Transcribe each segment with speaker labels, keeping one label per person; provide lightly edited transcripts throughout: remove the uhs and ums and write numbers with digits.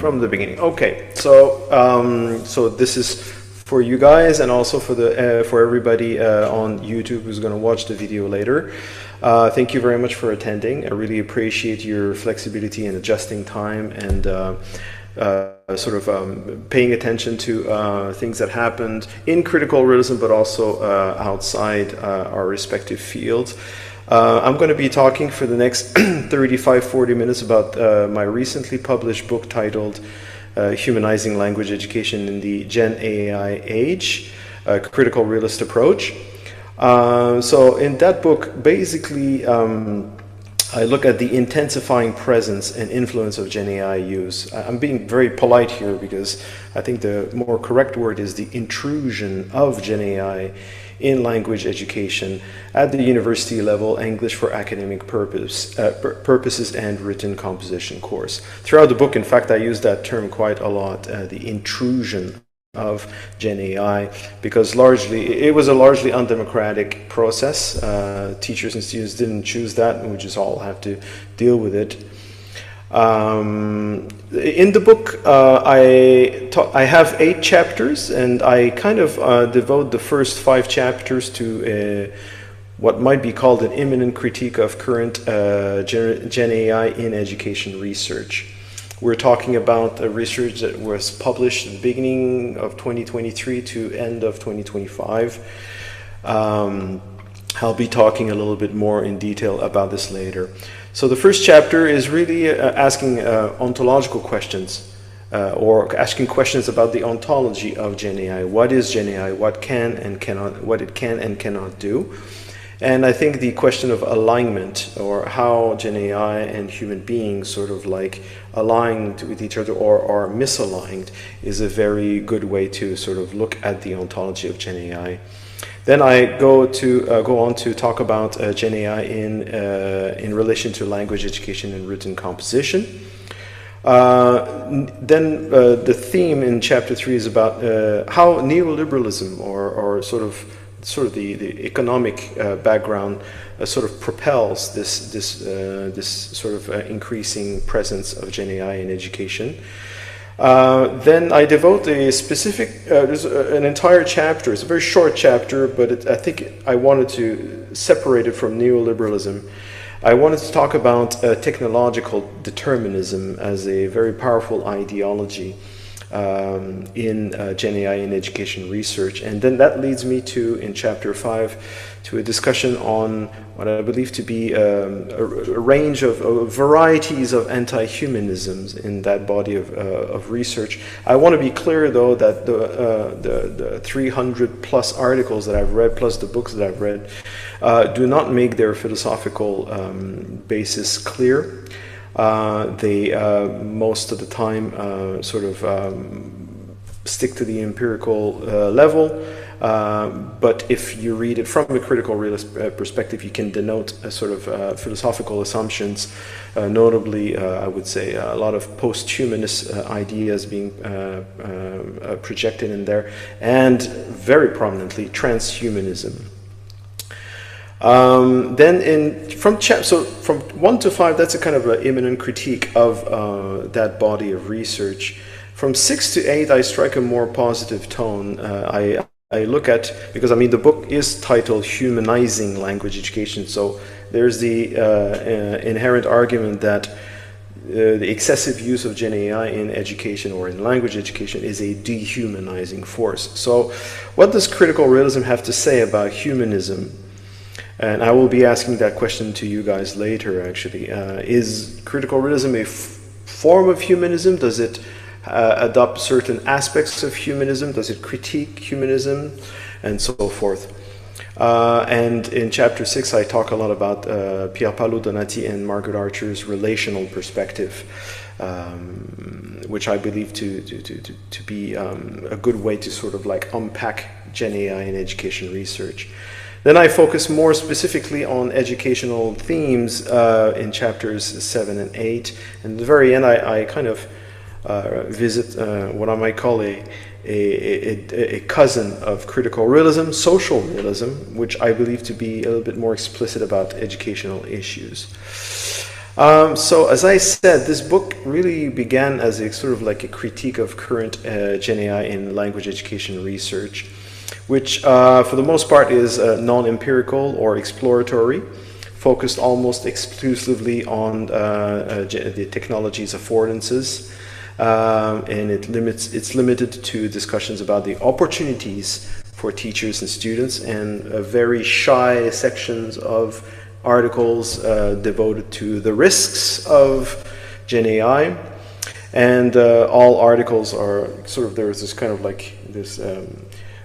Speaker 1: from the beginning. Okay, so this is for you guys and also for everybody on YouTube who's going to watch the video later. Thank you very much for attending. I really appreciate your flexibility in adjusting time and paying attention to things that happened in critical realism, but also outside our respective fields. I'm going to be talking for the next 35-40 minutes about my recently published book titled Humanizing Language Education in the GenAI Age, a Critical Realist Approach. So in that book, basically, I look at the intensifying presence and influence of GenAI use. I'm being very polite here because I think the more correct word is the intrusion of GenAI in language education at the university level, English for academic purposes and written composition course. Throughout the book, in fact, I use that term quite a lot, the intrusion of GenAI, because it was a largely undemocratic process. Teachers and students didn't choose that, and we just all have to deal with it. In the book, I have 8 chapters, and I kind of devote the first 5 chapters to what might be called an imminent critique of current GenAI in education research. We're talking about a research that was published at the beginning of 2023 to end of 2025. I'll be talking a little bit more in detail about this later. So the first chapter is really asking ontological questions, or asking questions about the ontology of GenAI. What is GenAI? What it can and cannot do? And I think the question of alignment, or how GenAI and human beings sort of like aligned with each other or are misaligned, is a very good way to sort of look at the ontology of GenAI. Then I go on to talk about GenAI in relation to language education and written composition. Then the theme in chapter 3 is about how neoliberalism or sort of the economic background sort of propels this sort of increasing presence of GenAI in education. Then I devote a specific, there's an entire chapter. It's a very short chapter, but I think I wanted to separate it from neoliberalism. I wanted to talk about technological determinism as a very powerful ideology in GenAI in education research. And then that leads me to, in chapter 5, to a discussion on what I believe to be a range of varieties of anti-humanisms in that body of research. I want to be clear, though, that the 300 plus articles that I've read, plus the books that I've read, do not make their philosophical basis clear. They most of the time sort of stick to the empirical level, but if you read it from a critical realist perspective, you can denote a sort of philosophical assumptions, notably I would say a lot of post-humanist ideas being projected in there, and very prominently transhumanism. Then from 1 to 5, that's a kind of an imminent critique of that body of research. From 6 to 8, I strike a more positive tone. I look at, because I mean the book is titled Humanizing Language Education, so there's the inherent argument that the excessive use of GenAI in education or in language education is a dehumanizing force. So what does critical realism have to say about humanism? And I will be asking that question to you guys later, actually. Is critical realism a form of humanism? Does it adopt certain aspects of humanism? Does it critique humanism? And so forth. And in chapter 6, I talk a lot about Pierpaolo Donati and Margaret Archer's relational perspective, which I believe to be a good way to sort of like unpack GenAI in education research. Then I focus more specifically on educational themes in chapters 7 and 8. And at the very end, I kind of visit what I might call a cousin of critical realism, social realism, which I believe to be a little bit more explicit about educational issues. So as I said, this book really began as a sort of like a critique of current Gen AI in language education research, which for the most part is non-empirical or exploratory, focused almost exclusively on the technology's affordances, and it's limited to discussions about the opportunities for teachers and students, and very shy sections of articles devoted to the risks of Gen AI, and all articles are sort of, there's this kind of like this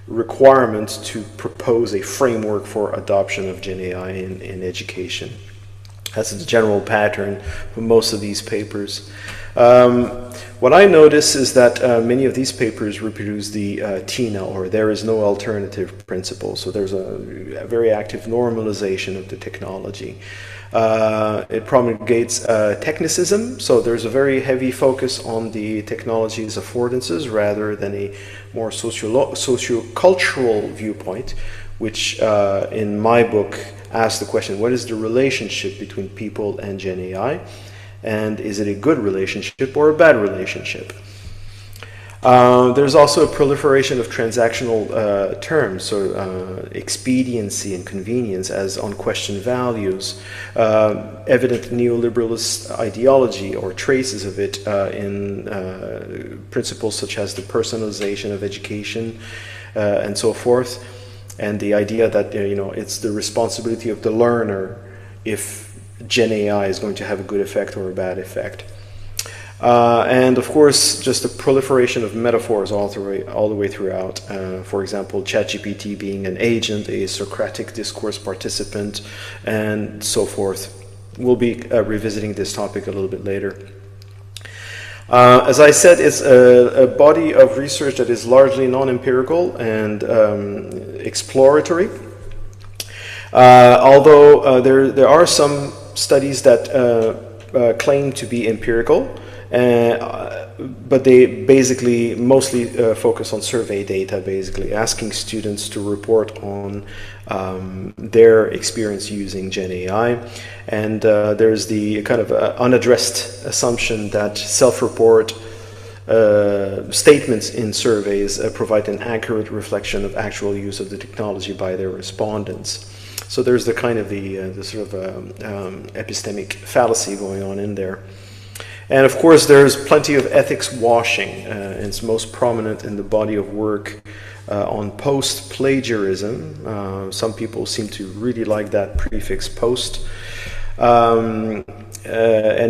Speaker 1: requirement to propose a framework for adoption of Gen AI in education. That's the general pattern for most of these papers. What I notice is that many of these papers reproduce the TINA, or there is no alternative principle. So there's a very active normalization of the technology. It promulgates technicism, so there's a very heavy focus on the technology's affordances rather than a more socio-cultural viewpoint, which in my book asks the question, what is the relationship between people and Gen AI? And is it a good relationship or a bad relationship? There's also a proliferation of transactional terms, so expediency and convenience as unquestioned values, evident neoliberalist ideology or traces of it in principles such as the personalization of education and so forth, and the idea that it's the responsibility of the learner if Gen AI is going to have a good effect or a bad effect. And of course, just the proliferation of metaphors all the way throughout. For example, ChatGPT being an agent, a Socratic discourse participant, and so forth. We'll be revisiting this topic a little bit later. As I said, it's a body of research that is largely non-empirical and exploratory. Although there are some studies that claim to be empirical, but they basically mostly focus on survey data, basically asking students to report on their experience using Gen AI. And there's the kind of unaddressed assumption that self-report statements in surveys provide an accurate reflection of actual use of the technology by their respondents. So there's the kind of the sort of epistemic fallacy going on in there. And of course, there's plenty of ethics washing. It's most prominent in the body of work on post-plagiarism. Some people seem to really like that prefix post. And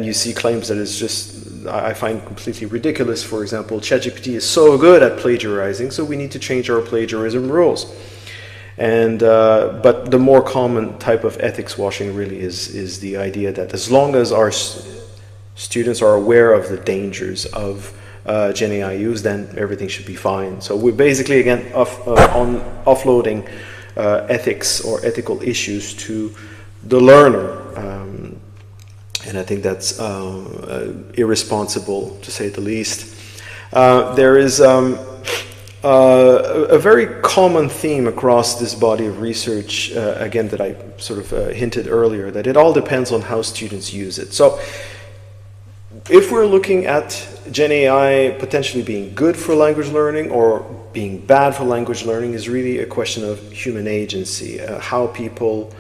Speaker 1: you see claims that it's just, I find completely ridiculous. For example, ChatGPT is so good at plagiarizing, so we need to change our plagiarism rules. And but the more common type of ethics washing really is the idea that as long as our students are aware of the dangers of Gen AI use, then everything should be fine. So we're basically again offloading ethics or ethical issues to the learner, and I think that's irresponsible, to say the least. There is a very common theme across this body of research, again, that I sort of hinted earlier, that it all depends on how students use it. So if we're looking at Gen AI potentially being good for language learning or being bad for language learning is really a question of human agency, how people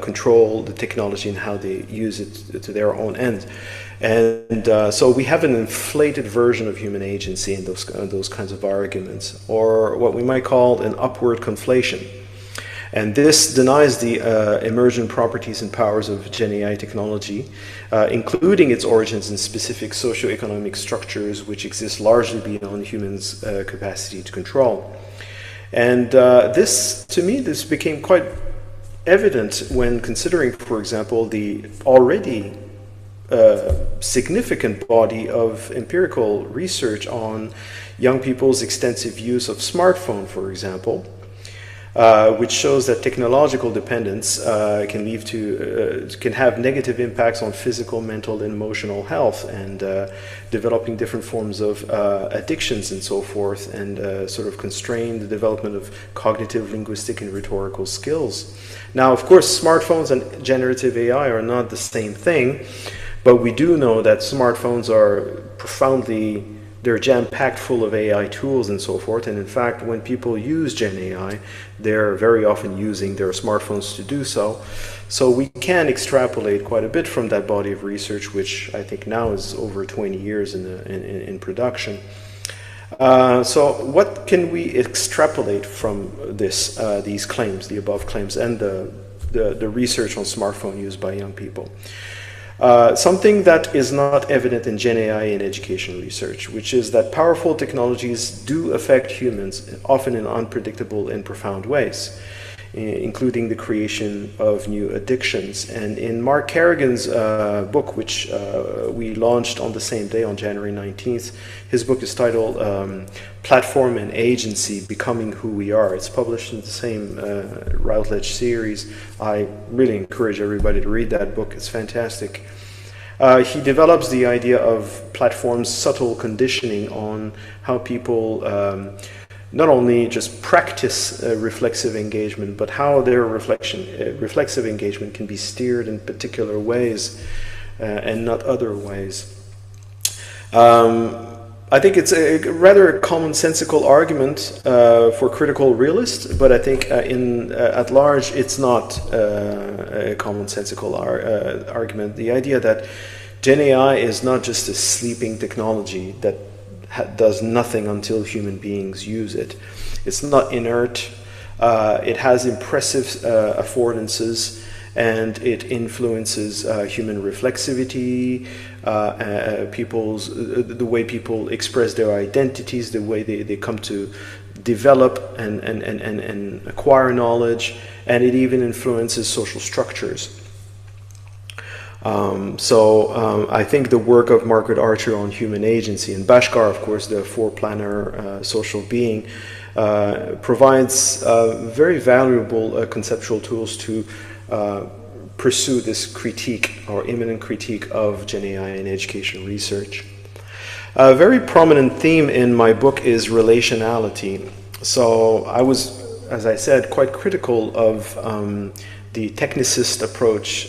Speaker 1: control the technology and how they use it to their own end. And so we have an inflated version of human agency in those kinds of arguments, or what we might call an upward conflation. And this denies the emergent properties and powers of Gen AI technology, including its origins in specific socioeconomic structures which exist largely beyond humans' capacity to control. And this, to me, this became quite evident when considering, for example, the already significant body of empirical research on young people's extensive use of smartphone, for example, which shows that technological dependence can have negative impacts on physical, mental, and emotional health, and developing different forms of addictions and so forth, and sort of constrain the development of cognitive, linguistic, and rhetorical skills. Now, of course, smartphones and generative AI are not the same thing, But we do know that smartphones are profoundly, they're jam-packed full of AI tools and so forth. And in fact, when people use Gen AI, they're very often using their smartphones to do so. So we can extrapolate quite a bit from that body of research, which I think now is over 20 years in production. So what can we extrapolate from this, these claims, the above claims, and the research on smartphone use by young people? Something that is not evident in Gen AI in education research, which is that powerful technologies do affect humans, often in unpredictable and profound ways, including the creation of new addictions. And in Mark Carrigan's book, which we launched on the same day, on January 19th, his book is titled Platform and Agency, Becoming Who We Are. It's published in the same Routledge series. I really encourage everybody to read that book. It's fantastic. He develops the idea of platforms' subtle conditioning on how people not only just practice reflexive engagement, but how their reflexive engagement can be steered in particular ways and not other ways. I think it's a rather commonsensical argument for critical realists, but I think at large it's not a commonsensical argument. The idea that Gen AI is not just a sleeping technology that does nothing until human beings use it. It's not inert. It has impressive affordances, and it influences human reflexivity, the way people express their identities, the way they come to develop and acquire knowledge, and it even influences social structures. I think the work of Margaret Archer on human agency, and Bhaskar, of course, the four-planar social being, provides very valuable conceptual tools to pursue this critique or imminent critique of Gen AI in education research. A very prominent theme in my book is relationality. So I was, as I said, quite critical of the technicist approach,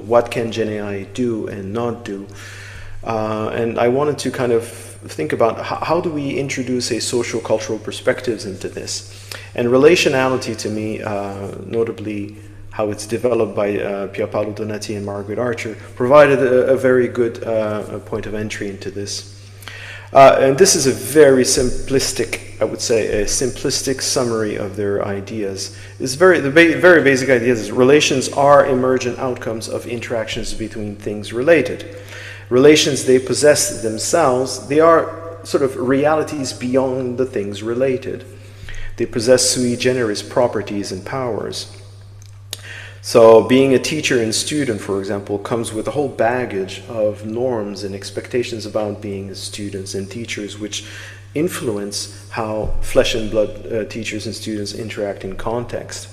Speaker 1: what can Gen AI do and not do? And I wanted to kind of think about how do we introduce a social-cultural perspectives into this? And relationality to me, notably how it's developed by Pier Paolo Donati and Margaret Archer, provided a very good point of entry into this. And this is a very simplistic, I would say, a simplistic summary of their ideas. It's very basic ideas is relations are emergent outcomes of interactions between things related. Relations, they possess themselves, they are sort of realities beyond the things related. They possess sui generis properties and powers. So being a teacher and student, for example, comes with a whole baggage of norms and expectations about being students and teachers, which influence how flesh and blood teachers and students interact in context.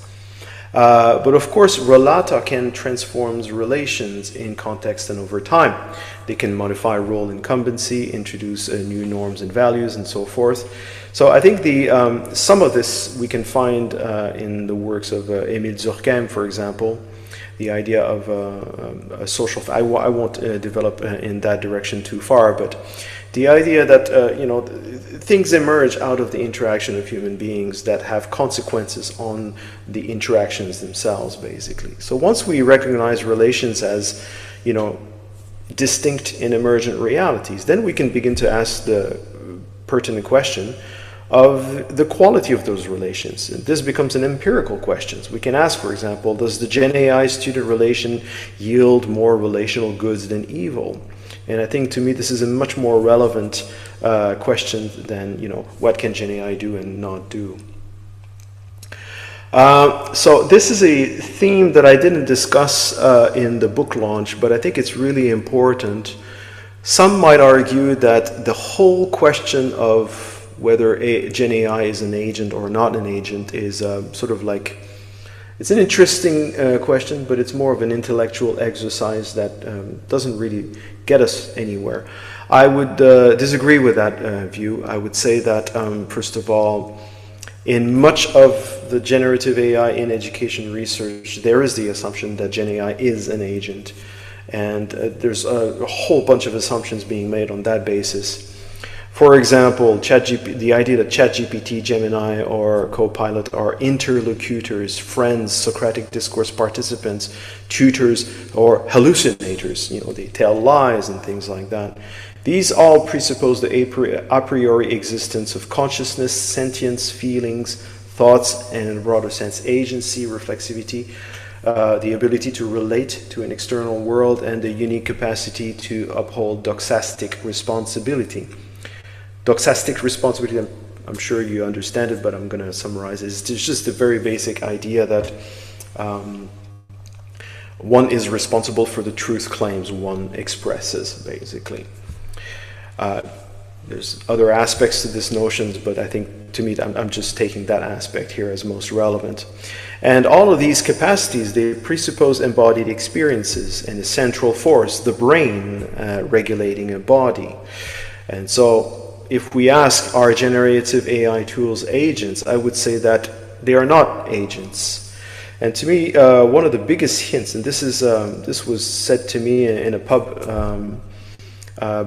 Speaker 1: But of course, relata can transform relations in context and over time. They can modify role incumbency, introduce new norms and values, and so forth. So I think some of this we can find in the works of Émile Durkheim, for example. The idea of a social, I won't develop in that direction too far, but the idea that things emerge out of the interaction of human beings that have consequences on the interactions themselves, basically. So once we recognize relations as, distinct and emergent realities, then we can begin to ask the pertinent question of the quality of those relations. And this becomes an empirical question. We can ask, for example, does the Gen AI student relation yield more relational goods than evil? And I think, to me, this is a much more relevant question than, what can Gen AI do and not do? So this is a theme that I didn't discuss in the book launch, but I think it's really important. Some might argue that the whole question of whether Gen AI is an agent or not an agent is sort of like, it's an interesting question, but it's more of an intellectual exercise that doesn't really get us anywhere. I would disagree with that view. I would say that, first of all, in much of the generative AI in education research, there is the assumption that Gen AI is an agent. And there's a whole bunch of assumptions being made on that basis. For example, the idea that ChatGPT, Gemini, or Copilot are interlocutors, friends, Socratic discourse participants, tutors, or hallucinators. They tell lies and things like that. These all presuppose the a priori existence of consciousness, sentience, feelings, thoughts, and in a broader sense, agency, reflexivity, the ability to relate to an external world, and the unique capacity to uphold doxastic responsibility. Doxastic responsibility, I'm sure you understand it, but I'm going to summarize it. It's just a very basic idea that one is responsible for the truth claims one expresses, basically. There's other aspects to this notion, but I think, to me, I'm just taking that aspect here as most relevant. And all of these capacities, they presuppose embodied experiences and a central force, the brain, regulating a body. And so, if we ask, are generative AI tools agents, I would say that they are not agents. And to me, one of the biggest hints, and this was said to me in a pub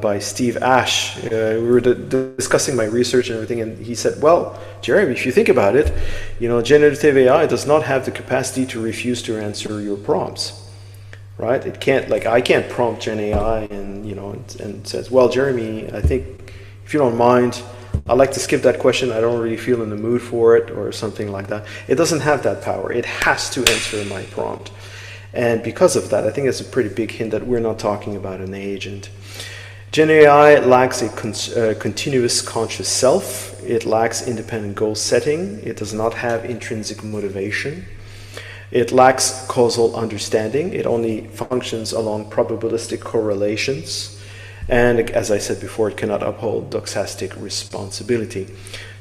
Speaker 1: by Steve Ash. We were discussing my research and everything, and he said, well, Jeremy, if you think about it, generative AI does not have the capacity to refuse to answer your prompts, right? It can't, I can't prompt GenAI and says, well, Jeremy, I think, if you don't mind, I'd like to skip that question. I don't really feel in the mood for it, or something like that. It doesn't have that power. It has to answer my prompt. And because of that, I think it's a pretty big hint that we're not talking about an agent. GenAI lacks a continuous conscious self. It lacks independent goal setting. It does not have intrinsic motivation. It lacks causal understanding. It only functions along probabilistic correlations. And as I said before, it cannot uphold doxastic responsibility.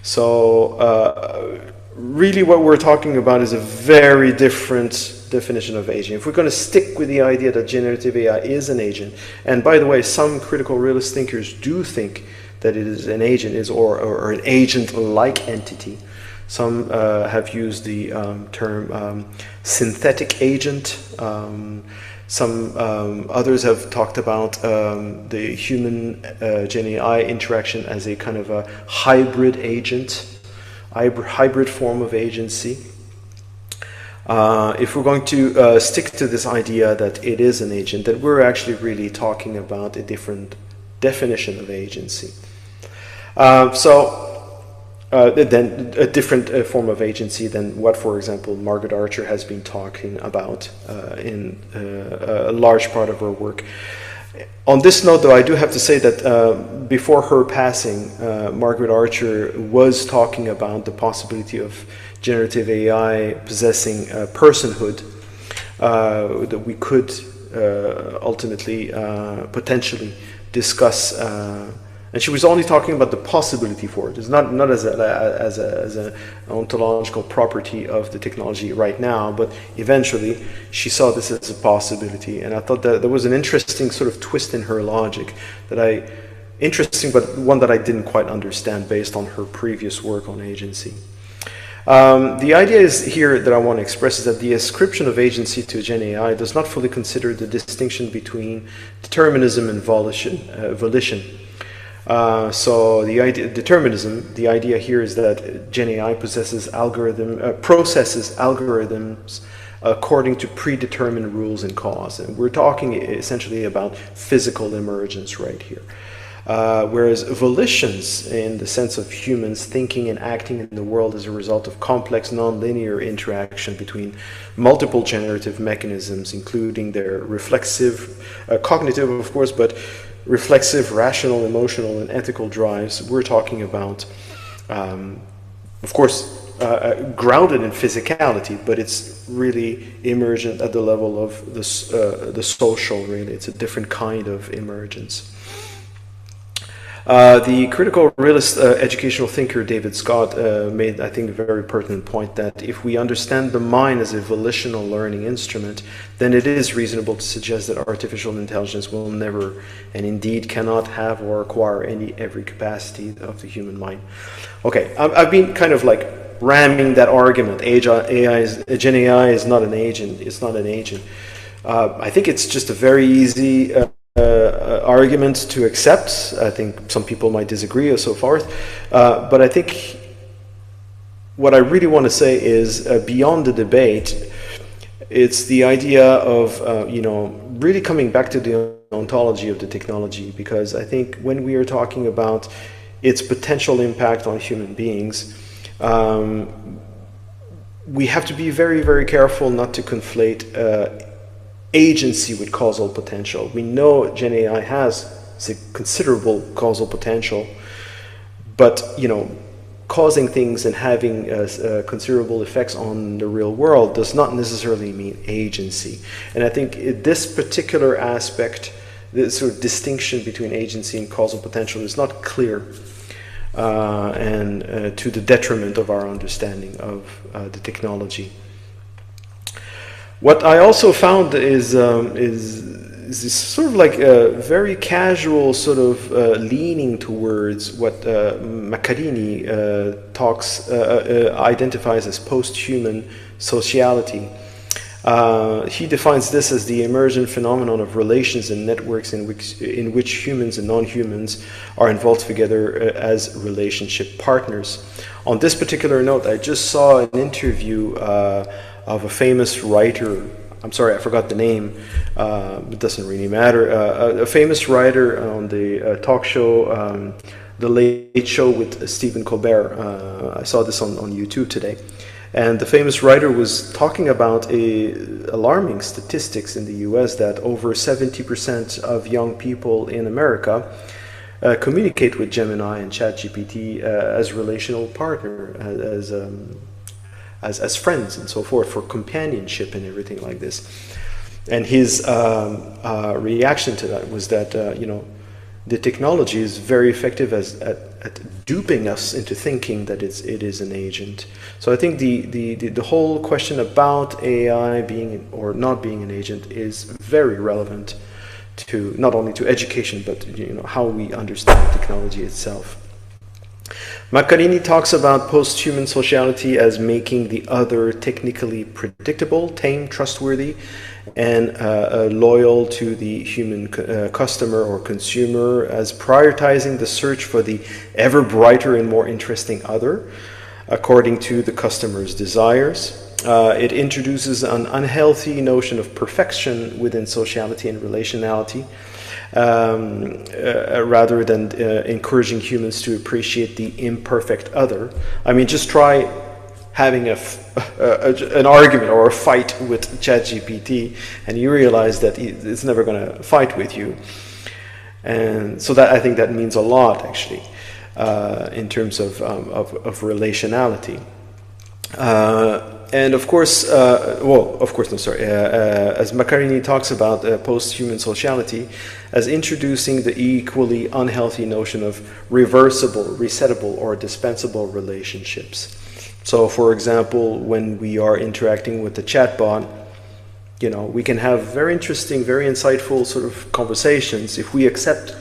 Speaker 1: So really what we're talking about is a very different definition of agent. If we're going to stick with the idea that generative AI is an agent, and by the way, some critical realist thinkers do think that it is an agent, or an agent-like entity. Some have used the term synthetic agent. Some others have talked about the human GenAI interaction as a kind of a hybrid agent, hybrid form of agency. If we're going to stick to this idea that it is an agent, then we're actually really talking about a different definition of agency. Then a different form of agency than what, for example, Margaret Archer has been talking about in a large part of her work. On this note, though, I do have to say that before her passing, Margaret Archer was talking about the possibility of generative AI possessing personhood, that we could ultimately, potentially discuss. And she was only talking about the possibility for it. It's not as an ontological property of the technology right now, but eventually she saw this as a possibility. And I thought that there was an interesting sort of twist in her logic interesting, but one that I didn't quite understand based on her previous work on agency. The idea is here that I want to express is that the ascription of agency to GenAI does not fully consider the distinction between determinism and volition. So the idea, determinism, the idea here is that GenAI processes algorithms according to predetermined rules and cause. And we're talking essentially about physical emergence right here. Whereas volitions, in the sense of humans thinking and acting in the world as a result of complex nonlinear interaction between multiple generative mechanisms, including their reflexive, cognitive of course, but reflexive, rational, emotional, and ethical drives. We're talking about, of course, grounded in physicality, but it's really emergent at the level of the social, really. It's a different kind of emergence. The critical realist educational thinker David Scott made, I think, a very pertinent point that if we understand the mind as a volitional learning instrument, then it is reasonable to suggest that artificial intelligence will never, and indeed cannot have or acquire every capacity of the human mind. Okay, I've been kind of like ramming that argument. GenAI is not an agent. It's not an agent. I think it's just a very easy argument to accept. I think some people might disagree or so forth, but I think what I really want to say is beyond the debate, it's the idea of really coming back to the ontology of the technology, because I think when we are talking about its potential impact on human beings, we have to be very, very careful not to conflate agency with causal potential. We know GenAI has considerable causal potential, but causing things and having considerable effects on the real world does not necessarily mean agency. And I think this particular aspect, this sort of distinction between agency and causal potential, is not clear, and to the detriment of our understanding of the technology. What I also found is this sort of like a very casual sort of leaning towards what Maccarini identifies as post-human sociality. He defines this as the emergent phenomenon of relations and networks in which humans and non-humans are involved together as relationship partners. On this particular note, I just saw an interview of a famous writer. I'm sorry, I forgot the name. It doesn't really matter. A famous writer on the talk show, The Late Show with Stephen Colbert. I saw this on YouTube today. And the famous writer was talking about alarming statistics in the US that over 70% of young people in America communicate with Gemini and ChatGPT as relational partner, as friends and so forth, for companionship and everything like this. And his reaction to that was that the technology is very effective at duping us into thinking that it is an agent. So I think the whole question about AI being or not being an agent is very relevant to not only to education, but how we understand technology itself. Maccarini talks about post-human sociality as making the other technically predictable, tame, trustworthy, and loyal to the human customer or consumer, as prioritizing the search for the ever brighter and more interesting other, according to the customer's desires. It introduces an unhealthy notion of perfection within sociality and relationality, rather than encouraging humans to appreciate the imperfect other. I mean, just try having an argument or a fight with ChatGPT, and you realize that it's never going to fight with you. And so that, I think that means a lot, actually, in terms of relationality. And of course, as Maccarini talks about post-human sociality as introducing the equally unhealthy notion of reversible, resettable, or dispensable relationships. So, for example, when we are interacting with the chatbot, we can have very interesting, very insightful sort of conversations if we accept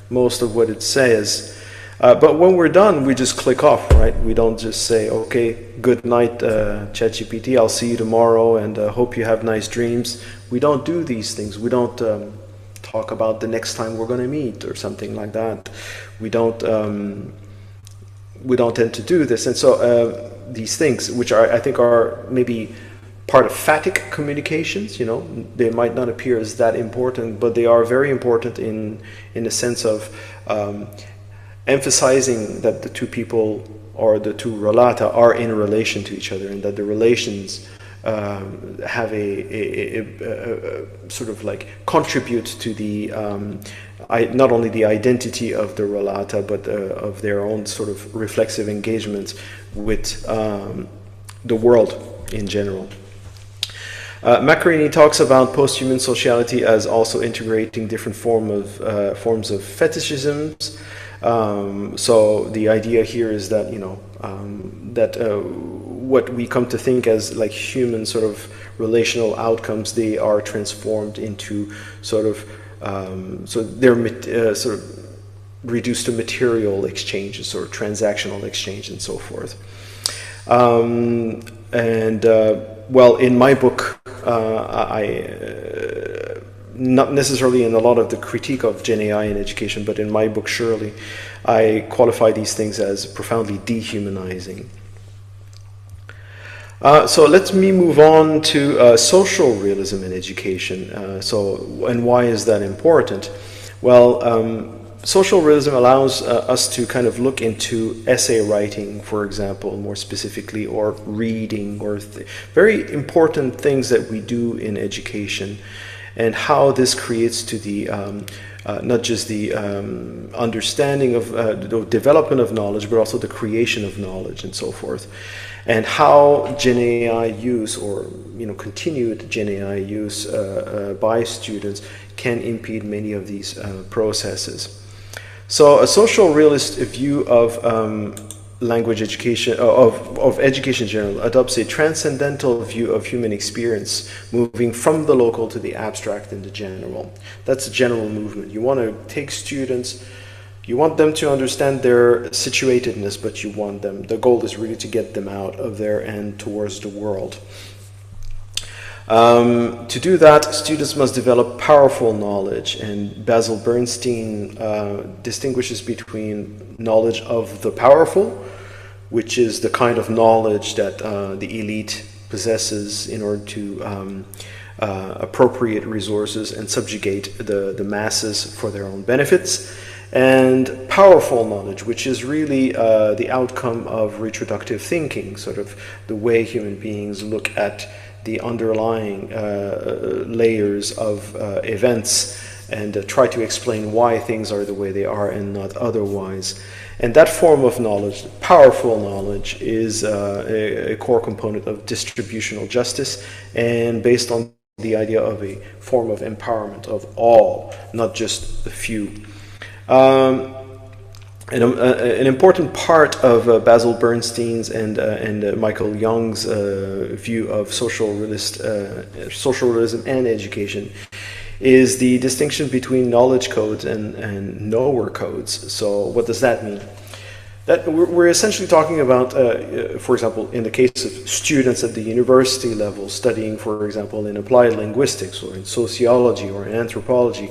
Speaker 1: most of what it says. But when we're done, we just click off, right? We don't just say, okay, good night, ChatGPT, I'll see you tomorrow, and hope you have nice dreams. We don't do these things. We don't talk about the next time we're going to meet or something like that. We don't tend to do this. And so these things, which I think are maybe part of phatic communications, they might not appear as that important, but they are very important in the sense of emphasizing that the two people or the two relata are in relation to each other, and that the relations have a sort of like contribute to the not only the identity of the relata, but of their own sort of reflexive engagement with the world in general. Maccarini talks about post-human sociality as also integrating different forms of fetishisms. So the idea here is that what we come to think as like human sort of relational outcomes, they are transformed into sort of so they're sort of reduced to material exchanges or transactional exchange and so forth. Well, in my book, not necessarily in a lot of the critique of GenAI in education, but in my book, surely, I qualify these things as profoundly dehumanizing. So let me move on to social realism in education. And why is that important? Well, social realism allows us to kind of look into essay writing, for example, more specifically, or reading, or very important things that we do in education, and how this creates to the not just the understanding of the development of knowledge, but also the creation of knowledge and so forth, and how GenAI use, or continued GenAI use by students, can impede many of these processes. So a social realist view of language education, of education in general, adopts a transcendental view of human experience, moving from the local to the abstract and the general. That's a general movement. You want to take students, you want them to understand their situatedness, but the goal is really to get them out of there and towards the world. To do that, students must develop powerful knowledge, and Basil Bernstein distinguishes between knowledge of the powerful, which is the kind of knowledge that the elite possesses in order to appropriate resources and subjugate the masses for their own benefits, and powerful knowledge, which is really the outcome of retroductive thinking, sort of the way human beings look at the underlying layers of events and try to explain why things are the way they are and not otherwise. And that form of knowledge, powerful knowledge, is a core component of distributional justice, and based on the idea of a form of empowerment of all, not just the few. An important part of Basil Bernstein's and Michael Young's view of social realism and education is the distinction between knowledge codes and knower codes. So what does that mean? That we're essentially talking about, for example, in the case of students at the university level studying, for example, in applied linguistics or in sociology or in anthropology,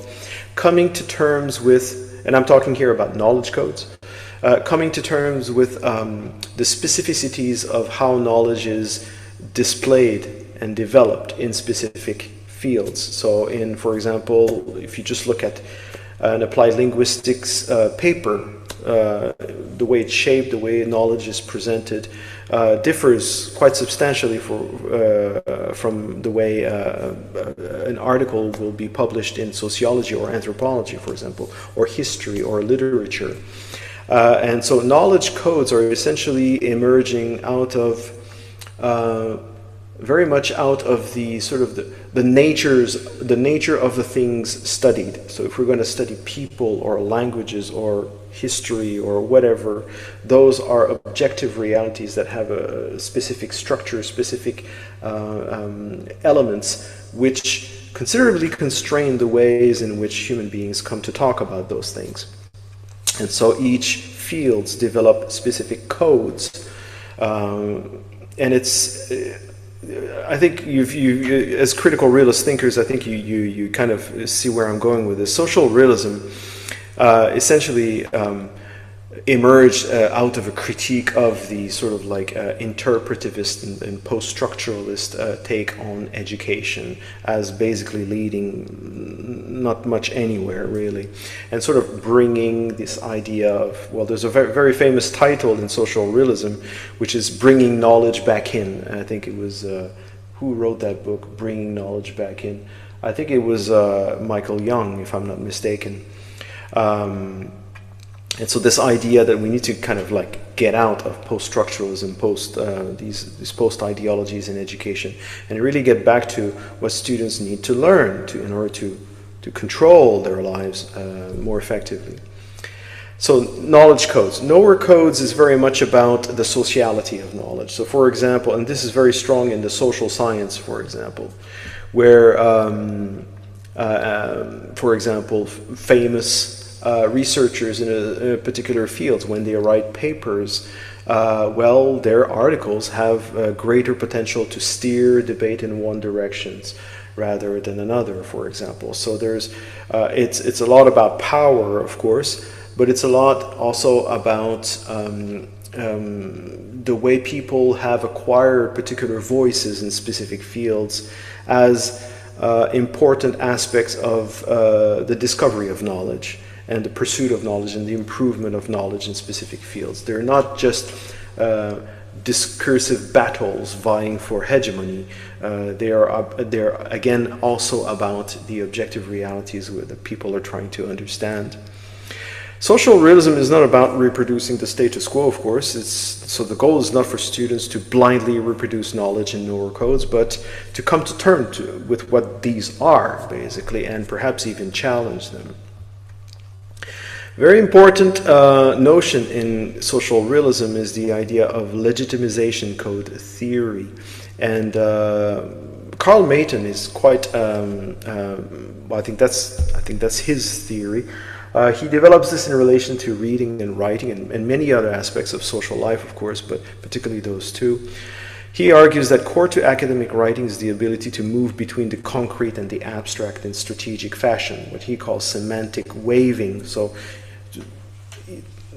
Speaker 1: coming to terms with, and I'm talking here about knowledge codes, coming to terms with the specificities of how knowledge is displayed and developed in specific fields. So for example, if you just look at an applied linguistics paper, the way it's shaped, the way knowledge is presented, differs quite substantially from the way an article will be published in sociology or anthropology, for example, or history or literature. And so knowledge codes are essentially emerging out of, very much out of the sort of the nature of the things studied. So if we're going to study people or languages or history or whatever, those are objective realities that have a specific structure, specific elements, which considerably constrain the ways in which human beings come to talk about those things. And so each fields develop specific codes, and it's, I think you as critical realist thinkers, I think you kind of see where I'm going with this. Social realism essentially emerged out of a critique of the sort of like interpretivist and post-structuralist take on education as basically leading not much anywhere really, and sort of bringing this idea of, well, there's a very, very famous title in social realism which is bringing knowledge back in. And I think it was who wrote that book, Bringing Knowledge Back In? I think it was Michael Young, if I'm not mistaken. And so this idea that we need to kind of like get out of post-structuralism, these post-ideologies in education, and really get back to what students need to learn in order to control their lives more effectively. So knowledge codes. Knower codes is very much about the sociality of knowledge. So for example, and this is very strong in the social science, for example, where, for example, famous researchers in a particular field, when they write papers, well, their articles have greater potential to steer debate in one direction rather than another, for example. So there's, it's a lot about power, of course, but it's a lot also about the way people have acquired particular voices in specific fields as important aspects of the discovery of knowledge and the pursuit of knowledge and the improvement of knowledge in specific fields. They're not just discursive battles vying for hegemony. They're again also about the objective realities that people are trying to understand. Social realism is not about reproducing the status quo, of course. So the goal is not for students to blindly reproduce knowledge in neural codes, but to come to terms with what these are, basically, and perhaps even challenge them. Very important notion in social realism is the idea of legitimization code theory. And Carl Mayton is quite, I think that's his theory. He develops this in relation to reading and writing and many other aspects of social life, of course, but particularly those two. He argues that core to academic writing is the ability to move between the concrete and the abstract in strategic fashion, what he calls semantic waving. So,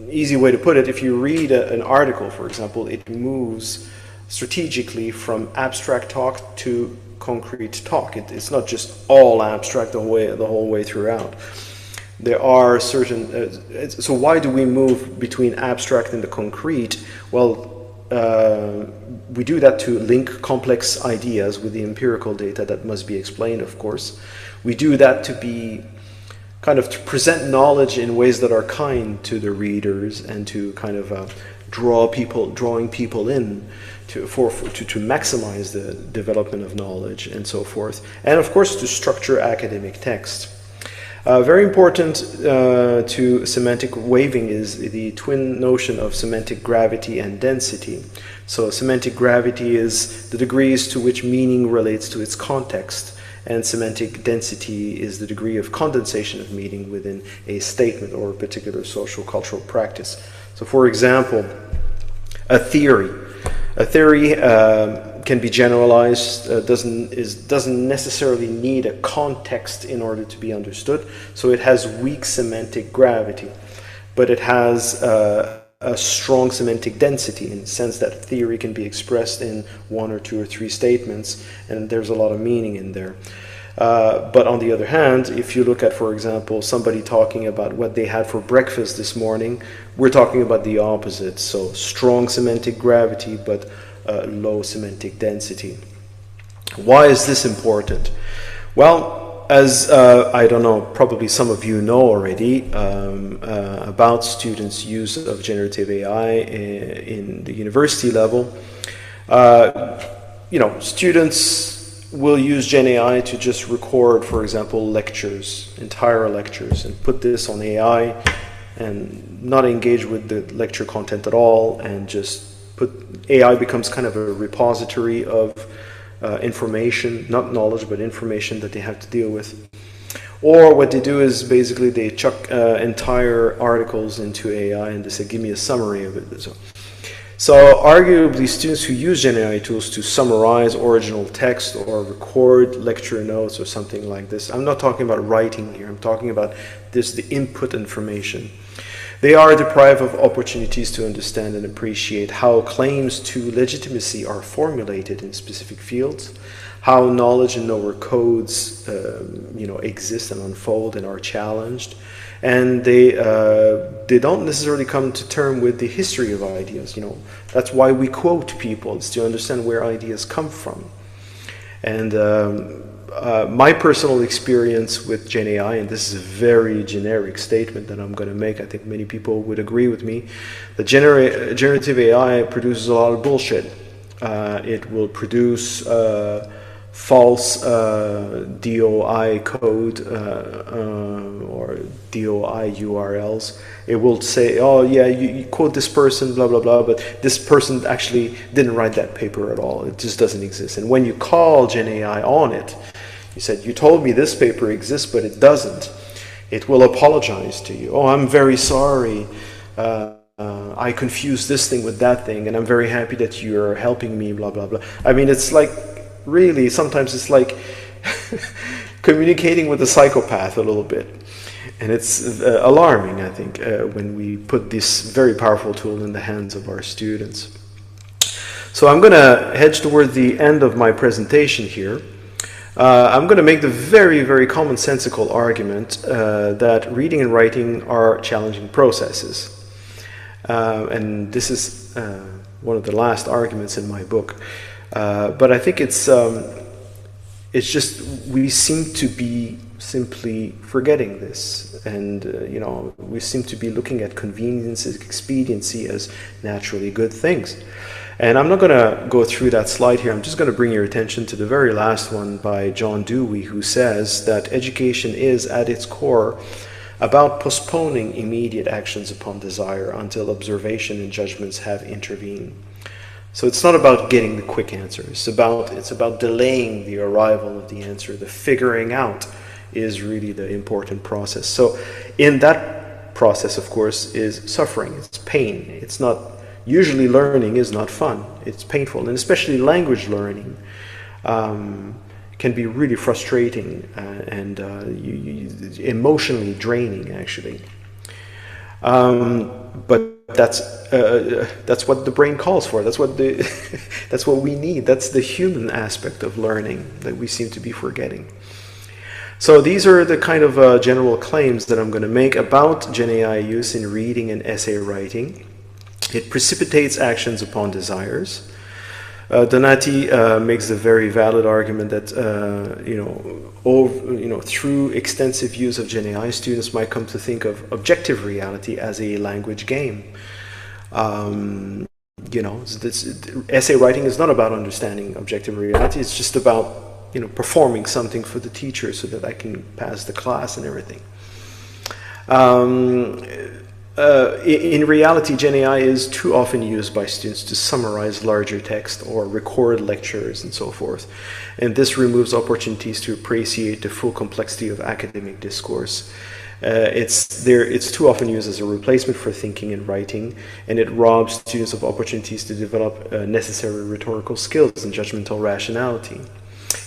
Speaker 1: easy way to put it, if you read an article, for example, it moves strategically from abstract talk to concrete talk. It's not just all abstract the whole way throughout. There are certain, so why do we move between abstract and the concrete? Well, we do that to link complex ideas with the empirical data that must be explained, of course. We do that to be kind of to present knowledge in ways that are kind to the readers and to kind of drawing people in to maximize the development of knowledge and so forth. And of course to structure academic text. Very important to semantic waving is the twin notion of semantic gravity and density. So semantic gravity is the degrees to which meaning relates to its context, and semantic density is the degree of condensation of meaning within a statement or a particular social cultural practice. So for example, a theory can be generalized, doesn't necessarily need a context in order to be understood. So it has weak semantic gravity, but it has a strong semantic density in the sense that theory can be expressed in one or two or three statements, and there's a lot of meaning in there. But on the other hand, if you look at, for example, somebody talking about what they had for breakfast this morning, we're talking about the opposite. So strong semantic gravity, but low semantic density. Why is this important? Well, as I don't know, probably some of you know already about students' use of generative AI in the university level. Students will use GenAI to just record, for example, lectures, entire lectures, and put this on AI and not engage with the lecture content at all, and just AI becomes kind of a repository of information, not knowledge, but information that they have to deal with. Or what they do is basically they chuck entire articles into AI and they say, give me a summary of it. So arguably students who use GenAI tools to summarize original text or record lecture notes or something like this, I'm not talking about writing here, I'm talking about the input information. They are deprived of opportunities to understand and appreciate how claims to legitimacy are formulated in specific fields, how knowledge and knower codes exist and unfold and are challenged, and they don't necessarily come to terms with the history of ideas. That's why we quote people, is to understand where ideas come from. And my personal experience with GenAI, and this is a very generic statement that I'm going to make, I think many people would agree with me, that generative AI produces a lot of bullshit. It will produce false DOI code or DOI URLs. It will say, oh yeah, you quote this person, blah, blah, blah, but this person actually didn't write that paper at all. It just doesn't exist. And when you call GenAI on it, you said, you told me this paper exists, but it doesn't. It will apologize to you. Oh, I'm very sorry. I confuse this thing with that thing, and I'm very happy that you're helping me, blah, blah, blah. I mean, it's like, really, sometimes it's like communicating with a psychopath a little bit. And it's alarming, I think, when we put this very powerful tool in the hands of our students. So I'm going to hedge toward the end of my presentation here. I'm going to make the very, very commonsensical argument that reading and writing are challenging processes. And this is one of the last arguments in my book. But I think it's just we seem to be simply forgetting this, and we seem to be looking at convenience and expediency as naturally good things. And I'm not going to go through that slide here. I'm just going to bring your attention to the very last one by John Dewey, who says that education is, at its core, about postponing immediate actions upon desire until observation and judgments have intervened. So it's not about getting the quick answer. It's about delaying the arrival of the answer. The figuring out is really the important process. So in that process, of course, is suffering. It's pain. It's not, usually learning is not fun. It's painful. And especially language learning can be really frustrating and emotionally draining, actually. But that's what the brain calls for. That's what that's what we need. That's the human aspect of learning that we seem to be forgetting. So these are the kind of general claims that I'm going to make about GenAI use in reading and essay writing. It precipitates actions upon desires. Donati makes the very valid argument that through extensive use of GenAI, students might come to think of objective reality as a language game. Essay writing is not about understanding objective reality. It's just about performing something for the teacher so that I can pass the class and everything. In reality, GenAI is too often used by students to summarize larger text or record lectures and so forth. And this removes opportunities to appreciate the full complexity of academic discourse. It's too often used as a replacement for thinking and writing, and it robs students of opportunities to develop necessary rhetorical skills and judgmental rationality.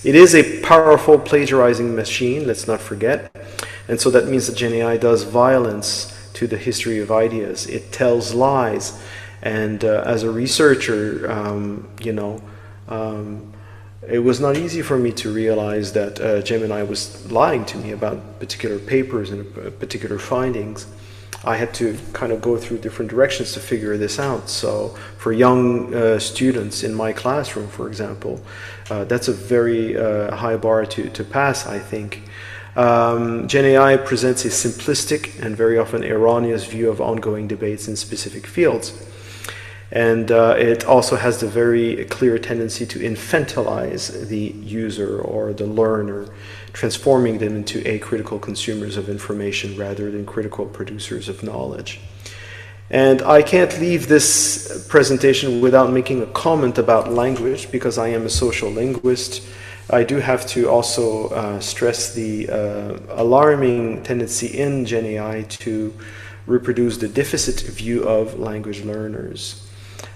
Speaker 1: It is a powerful plagiarizing machine, let's not forget. And so that means that GenAI does violence to the history of ideas. It tells lies, and as a researcher, it was not easy for me to realize that Gemini was lying to me about particular papers and particular findings. I had to kind of go through different directions to figure this out. So for young students in my classroom, for example, that's a very high bar to pass, I think. GenAI presents a simplistic and very often erroneous view of ongoing debates in specific fields. And it also has the very clear tendency to infantilize the user or the learner, transforming them into acritical consumers of information rather than critical producers of knowledge. And I can't leave this presentation without making a comment about language, because I am a social linguist. I do have to also stress the alarming tendency in GenAI to reproduce the deficit view of language learners.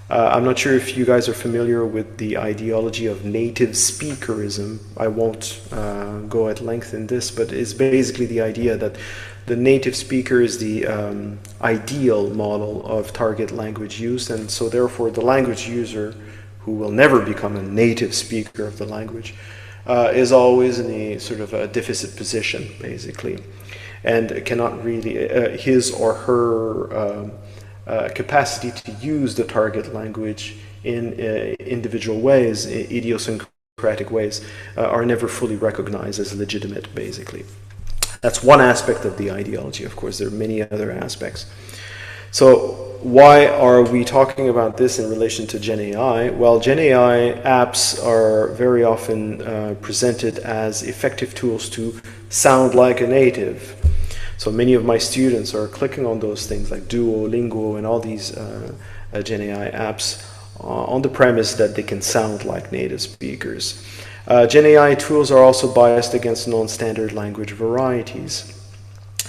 Speaker 1: I'm not sure if you guys are familiar with the ideology of native speakerism. I won't go at length in this, but it's basically the idea that the native speaker is the ideal model of target language use, and so therefore the language user, who will never become a native speaker of the language, is always in a sort of a deficit position, basically, and cannot really, his or her capacity to use the target language in individual ways, idiosyncratic ways, are never fully recognized as legitimate, basically. That's one aspect of the ideology. Of course, there are many other aspects. So why are we talking about this in relation to GenAI? Well, GenAI apps are very often presented as effective tools to sound like a native. So many of my students are clicking on those things like Duolingo and all these GenAI apps on the premise that they can sound like native speakers. GenAI tools are also biased against non-standard language varieties.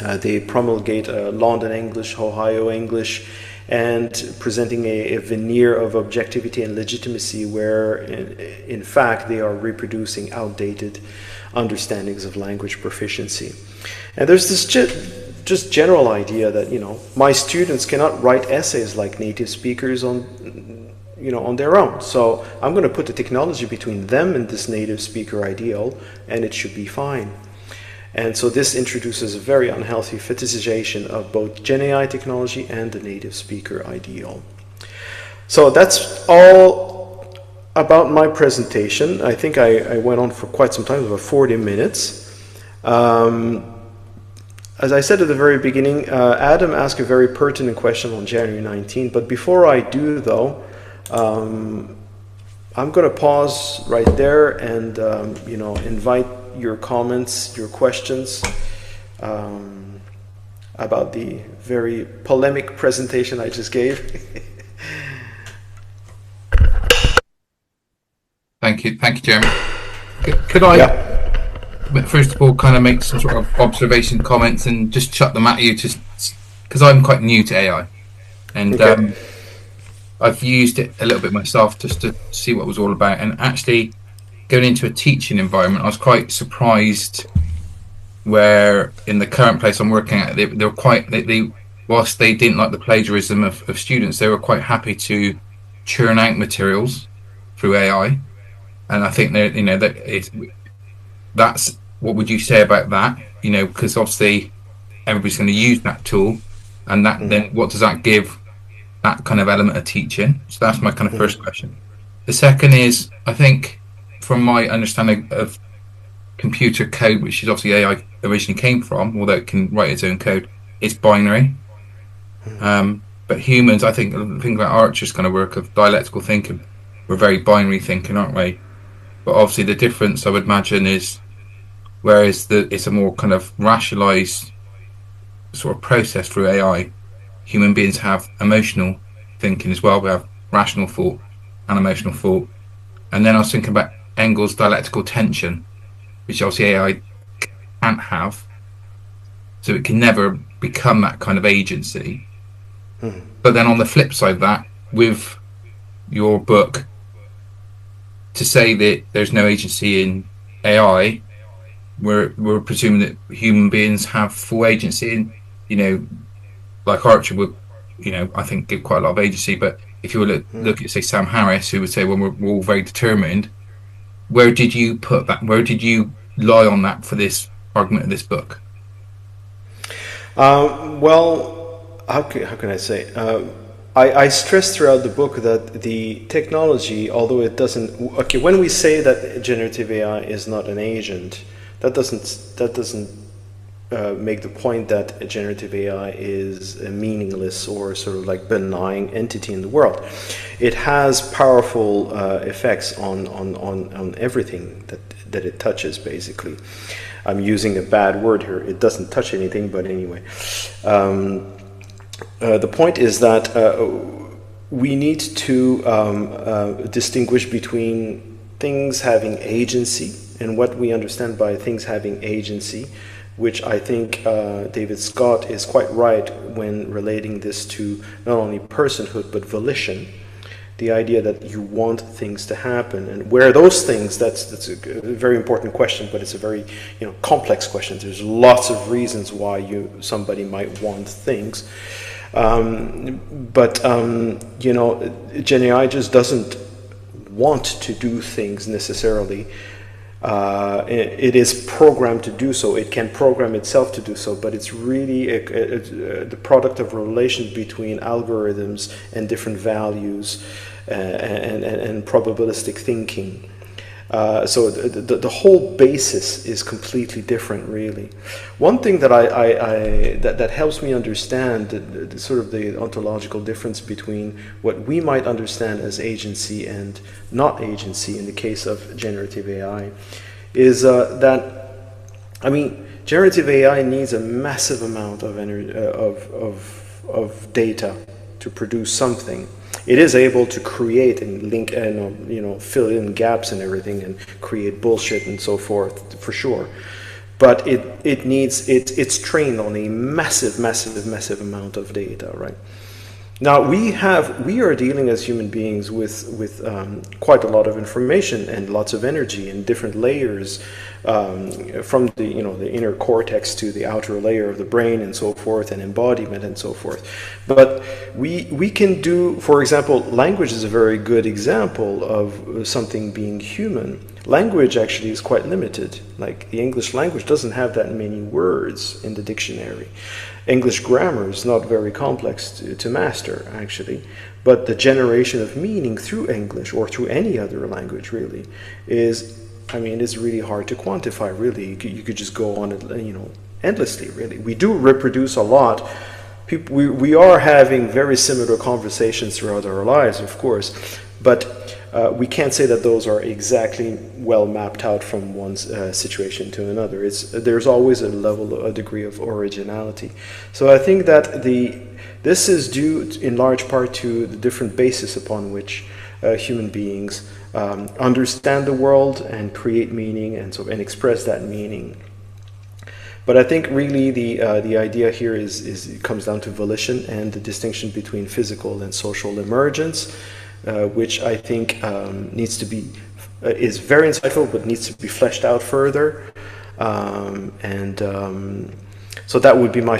Speaker 1: They promulgate London English, Ohio English, and presenting a veneer of objectivity and legitimacy where, in fact, they are reproducing outdated understandings of language proficiency. And there's this just general idea that, my students cannot write essays like native speakers on their own. So I'm going to put the technology between them and this native speaker ideal, and it should be fine. And so this introduces a very unhealthy fetishization of both GenAI technology and the native speaker ideal. So that's all about my presentation. I think I went on for quite some time, about 40 minutes. As I said at the very beginning, Adam asked a very pertinent question on January 19th. But before I do, though, I'm going to pause right there and invite your comments, your questions about the very polemic presentation I just gave.
Speaker 2: Thank you, Jeremy. Could I, first of all, kind of make some sort of observation comments and just chuck them at you, just because I'm quite new to AI, and okay. I've used it a little bit myself just to see what it was all about, and actually going into a teaching environment, I was quite surprised where in the current place I'm working at, they were quite, whilst they didn't like the plagiarism of students, they were quite happy to churn out materials through AI. And I think that's, what would you say about that? Because obviously everybody's going to use that tool, and that then what does that give that kind of element of teaching? So that's my kind of first question. The second is, I think, from my understanding of computer code, which is obviously AI originally came from, although it can write its own code, it's binary. But humans, I think, things like Archer's kind of work of dialectical thinking, we're very binary thinking, aren't we? But obviously the difference, I would imagine, is whereas it's a more kind of rationalized sort of process through AI, human beings have emotional thinking as well. We have rational thought and emotional thought. And then I was thinking about Engel's dialectical tension, which obviously AI can't have, so it can never become that kind of agency. But then on the flip side of that, with your book, to say that there's no agency in AI, we're presuming that human beings have full agency, and like Archer would, I think give quite a lot of agency. But if you were to look at, say, Sam Harris, who would say, well, we're all very determined, where did you put that? Where did you lie on that for this argument of this book?
Speaker 1: Well, how can I say? I stress throughout the book that the technology, although it doesn't... Okay, when we say that generative AI is not an agent, that doesn't make the point that generative AI is a meaningless or sort of like benign entity in the world. It has powerful effects on everything that it touches, basically. I'm using a bad word here. It doesn't touch anything, but anyway. The point is that we need to distinguish between things having agency and what we understand by things having agency, which I think David Scott is quite right when relating this to not only personhood but volition. The idea that you want things to happen, and where those things, that's a very important question, but it's a very complex question. There's lots of reasons why somebody might want things. But GenAI just doesn't want to do things necessarily. It is programmed to do so. It can program itself to do so, but it's really the product of relations between algorithms and different values and probabilistic thinking. So the whole basis is completely different, really. One thing that that helps me understand the sort of the ontological difference between what we might understand as agency and not agency in the case of generative AI is that, I mean, generative AI needs a massive amount of of data to produce something. It is able to create and link and fill in gaps and everything and create bullshit and so forth, for sure. But it's trained on a massive amount of data, right? Now we are dealing as human beings with quite a lot of information and lots of energy in different layers, from the inner cortex to the outer layer of the brain and so forth, and embodiment and so forth. But we can do, for example, language is a very good example of something being human. Language actually is quite limited. Like the English language doesn't have that many words in the dictionary. English grammar is not very complex to master, actually, but the generation of meaning through English or through any other language really is really hard to quantify. Really, you could just go on, endlessly. Really, we do reproduce a lot. We are having very similar conversations throughout our lives, of course, but we can't say that those are exactly well mapped out from one situation to another. There's always a degree of originality. So I think that this is due in large part to the different basis upon which human beings understand the world and create meaning and express that meaning. But I think really the idea here it comes down to volition and the distinction between physical and social emergence, which I think is very insightful, but needs to be fleshed out further. So that would be my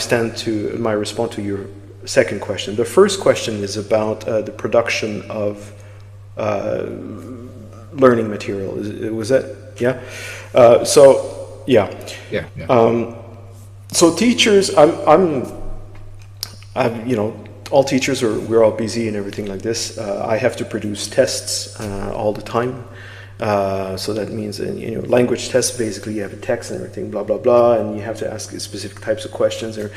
Speaker 1: response to your second question. The first question is about the production of learning material. Was that? Yeah. Yeah. So teachers, all teachers we're all busy and everything like this. I have to produce tests all the time. So that means, language tests, basically you have a text and everything, blah, blah, blah, and you have to ask specific types of questions. Or,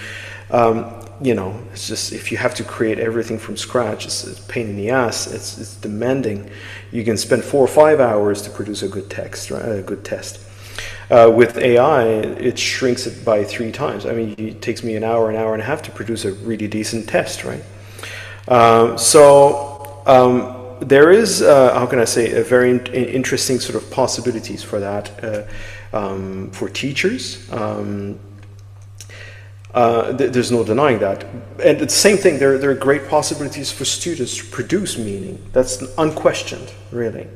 Speaker 1: it's just, if you have to create everything from scratch, it's a pain in the ass, it's demanding. You can spend 4 or 5 hours to produce a good text, right? A good test. With AI, it shrinks it by 3 times. It takes me an hour and a half to produce a really decent test, right? There is, how can I say, a very interesting sort of possibilities for that for teachers. There's no denying that. And the same thing, there are great possibilities for students to produce meaning. That's unquestioned, really.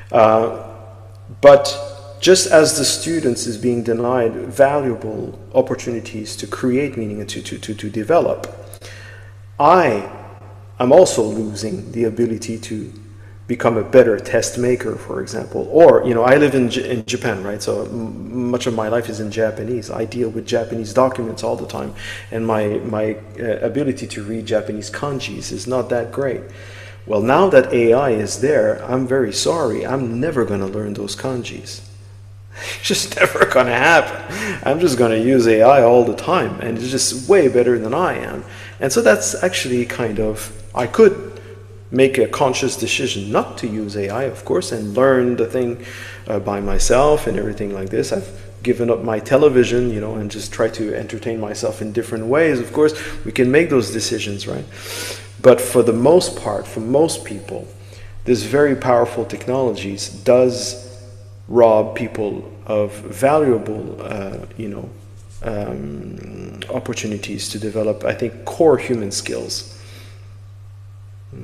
Speaker 1: But just as the students is being denied valuable opportunities to create meaning and to develop, I'm also losing the ability to become a better test maker, for example. Or, I live in Japan, right? So much of my life is in Japanese. I deal with Japanese documents all the time, and my ability to read Japanese kanjis is not that great. Well, now that AI is there, I'm very sorry, I'm never going to learn those kanjis. It's just never going to happen. I'm just going to use AI all the time, and it's just way better than I am. And so that's actually I could make a conscious decision not to use AI, of course, and learn the thing by myself and everything like this. I've given up my television, and just try to entertain myself in different ways. Of course, we can make those decisions, right? But for the most part, for most people, this very powerful technologies does rob people of valuable, opportunities to develop, I think, core human skills.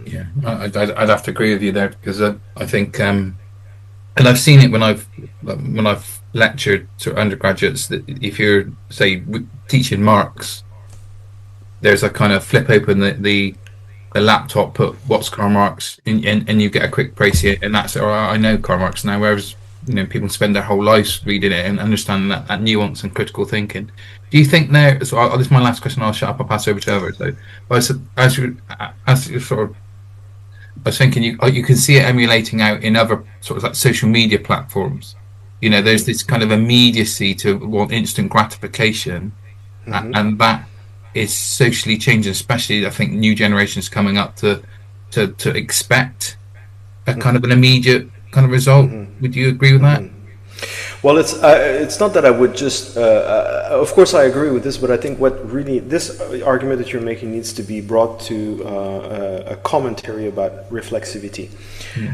Speaker 2: Yeah, I'd have to agree with you there, because I think, and I've seen it when I've lectured to undergraduates, that if you're, say, teaching Marx, there's a kind of flip open the laptop, put what's Karl Marx, and you get a quick précis, and that's, or I know Karl Marx now. Whereas people spend their whole lives reading it and understanding that nuance and critical thinking. Do you think there? So this is my last question. I'll shut up. I'll pass over to others. So, as you sort of, I was thinking you can see it emulating out in other sort of like social media platforms. There's this kind of immediacy to want instant gratification, and that is socially changing. Especially, I think new generations coming up to expect a kind of an immediate kind of result. Would you agree with that?
Speaker 1: Well, it's not that I would just. Of course, I agree with this, but I think what really this argument that you're making needs to be brought to a commentary about reflexivity.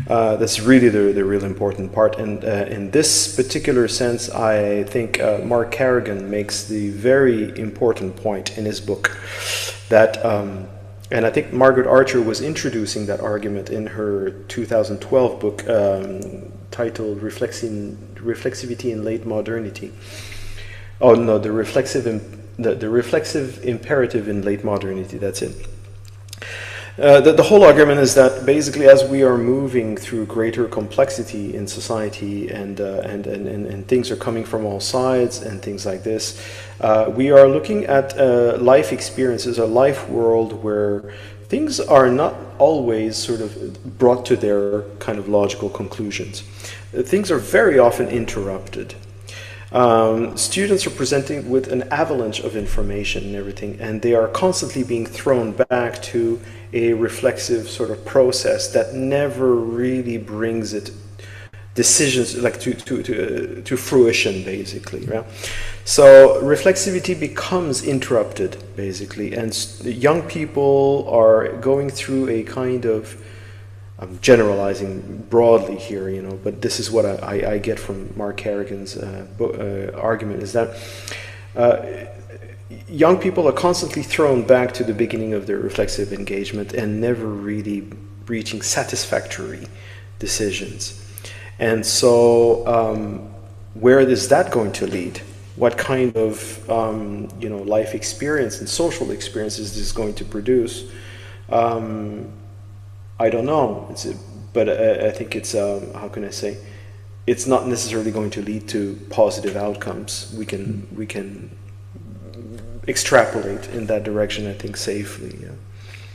Speaker 1: That's really the real important part, and in this particular sense, I think Mark Carrigan makes the very important point in his book that And I think Margaret Archer was introducing that argument in her 2012 book titled Reflexivity in Late Modernity. Oh no, the reflexive imperative in late modernity, that's it. The whole argument is that basically as we are moving through greater complexity in society and things are coming from all sides and things like this, we are looking at life experiences, a life world where things are not always sort of brought to their kind of logical conclusions. Things are very often interrupted. Students are presenting with an avalanche of information and everything, and they are constantly being thrown back to a reflexive sort of process that never really brings it decisions like to fruition, basically. Right? So reflexivity becomes interrupted, basically, and young people are going through a kind of, I'm generalizing broadly here, you know, but this is what I get from Mark Carrigan's argument, is that young people are constantly thrown back to the beginning of their reflexive engagement and never really reaching satisfactory decisions. And so where is that going to lead? What kind of life experience and social experiences is this going to produce? I don't know, but I think it's, how can I say, it's not necessarily going to lead to positive outcomes. We can extrapolate in that direction, I think, safely.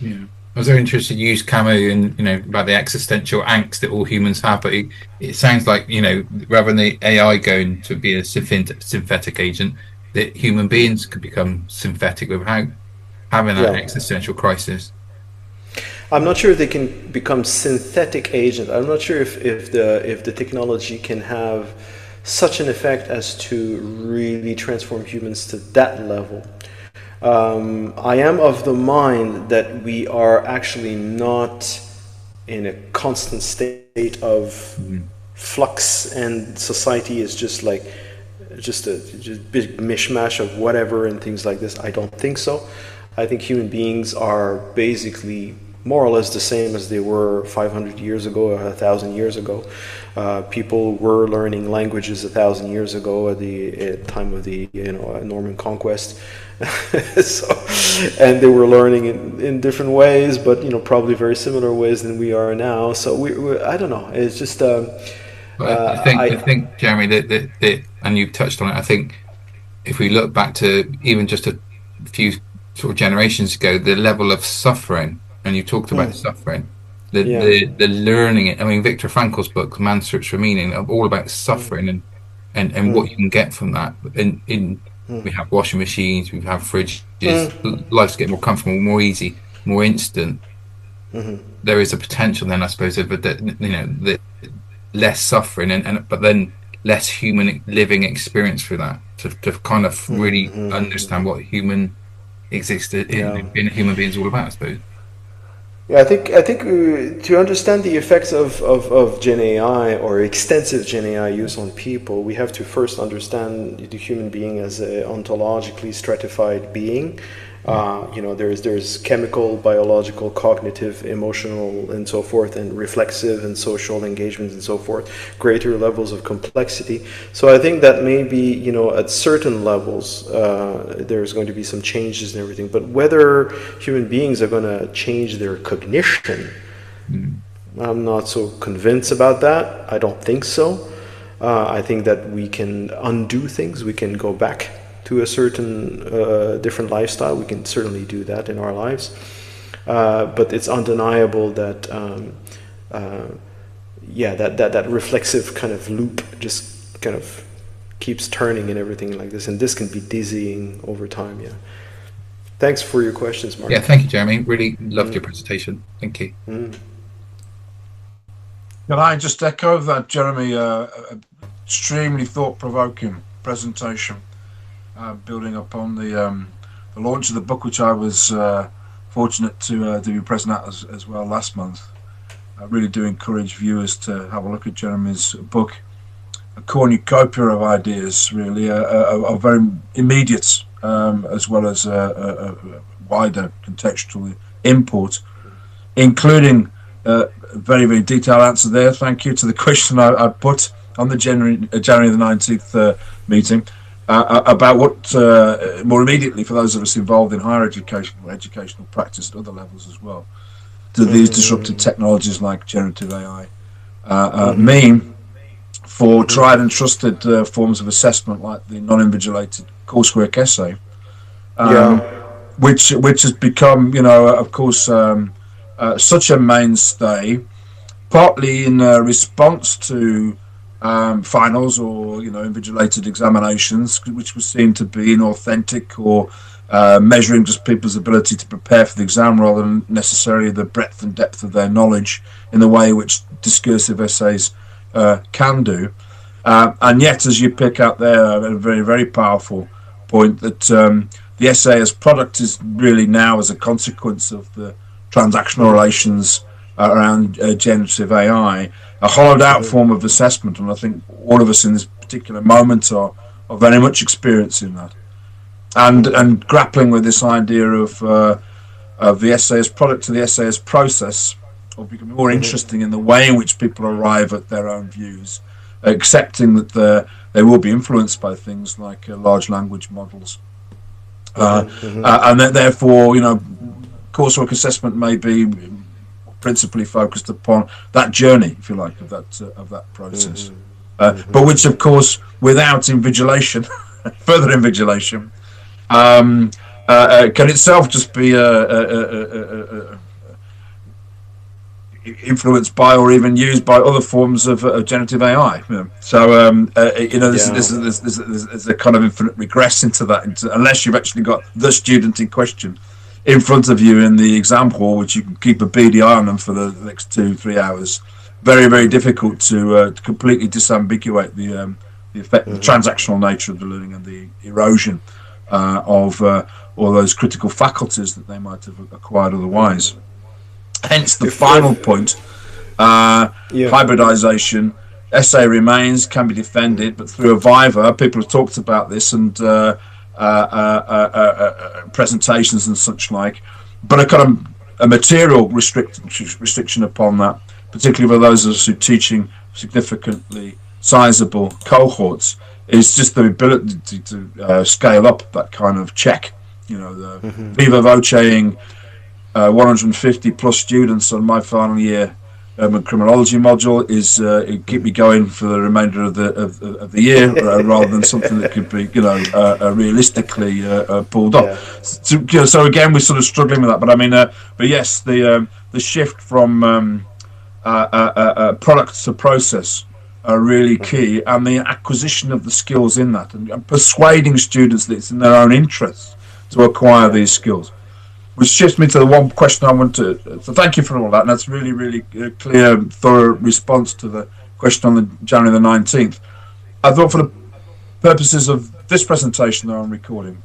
Speaker 2: Yeah. I was very interested. You used Camus and about the existential angst that all humans have, but it sounds like rather than the AI going to be a synthetic agent, that human beings could become synthetic without having that existential crisis.
Speaker 1: I'm not sure if they can become synthetic agent. I'm not sure if the technology can have such an effect as to really transform humans to that level. I am of the mind that we are actually not in a constant state of flux, and society is just a big mishmash of whatever and things like this. I don't think so. I think human beings are basically more or less the same as they were 500 years ago or 1,000 years ago. People were learning languages 1,000 years ago at the time of the Norman conquest. And they were learning in different ways, but probably very similar ways than we are now. So we I don't know. It's just.
Speaker 2: I think, Jeremy, that and you've touched on it. I think if we look back to even just a few sort of generations ago, the level of suffering, and you talked about suffering, the learning it. I mean, Viktor Frankl's book, Man's Search for Meaning, are all about suffering and what you can get from that. We have washing machines, we have fridges. Life's getting more comfortable, more easy, more instant. There is a potential then, I suppose, of the less suffering but then less human living experience through that to kind of really understand what human existed in human beings all about, I suppose.
Speaker 1: Yeah, I think to understand the effects of Gen AI or extensive Gen AI use on people, we have to first understand the human being as an ontologically stratified being. There's chemical, biological, cognitive, emotional, and so forth, and reflexive and social engagements and so forth, greater levels of complexity. So I think that maybe, at certain levels, there's going to be some changes and everything, but whether human beings are going to change their cognition, I'm not so convinced about that. I don't think so. I think that we can undo things, we can go back to a certain different lifestyle. We can certainly do that in our lives, but it's undeniable that that reflexive kind of loop just kind of keeps turning and everything like this, and this can be dizzying over time. Thanks for your questions, Mark.
Speaker 2: Thank you, Jeremy. Really loved your presentation. Thank you.
Speaker 3: Can I just echo that, Jeremy? Extremely thought-provoking presentation. Building upon the launch of the book, which I was fortunate to be present at as well last month. I really do encourage viewers to have a look at Jeremy's book. A cornucopia of ideas, really, are very immediate, as well as wider contextually input, including a very, very detailed answer there. Thank you to the question I put on the January the 19th meeting about what more immediately, for those of us involved in higher education or educational practice at other levels as well, do these disruptive technologies like generative AI mean for tried and trusted forms of assessment like the non-invigilated coursework essay, which has become, of course, such a mainstay, partly in response to finals or invigilated examinations, which was seen to be inauthentic or measuring just people's ability to prepare for the exam rather than necessarily the breadth and depth of their knowledge in the way which discursive essays can do. And yet, as you pick out there, a very, very powerful point that the essay as product is really now, as a consequence of the transactional relations around generative AI, a hollowed out form of assessment. And I think all of us in this particular moment are very much experiencing that. And grappling with this idea of the essay as product to the essay as process, or becoming more interesting in the way in which people arrive at their own views, accepting that they will be influenced by things like large language models, and that therefore, coursework assessment may be principally focused upon that journey, if you like, of that process, but which, of course, without invigilation, further invigilation, can itself just be influenced by or even used by other forms of generative AI. So there's a kind of infinite regress into that, unless you've actually got the student in question in front of you in the exam hall, which you can keep a beady eye on them for the next 2-3 hours. Very, very difficult to completely disambiguate the effect, the transactional nature of the learning and the erosion of all those critical faculties that they might have acquired otherwise. Hence the final point, hybridization. Essay remains, can be defended, but through a viva, people have talked about this and presentations and such like, but a kind of a material restriction upon that, particularly for those of us who are teaching significantly sizable cohorts, is just the ability to scale up that kind of check. The viva voceing 150 plus students on my final year criminology module is keep me going for the remainder of the year, rather than something that could be realistically pulled off. So again, we're sort of struggling with that. But I mean, but yes, the shift from product to process are really key, and the acquisition of the skills in that, and persuading students that it's in their own interest to acquire these skills. Which shifts me to the one question I want to. So thank you for all that, and that's really, really clear, thorough response to the question on the January the 19th. I thought, for the purposes of this presentation that I'm recording,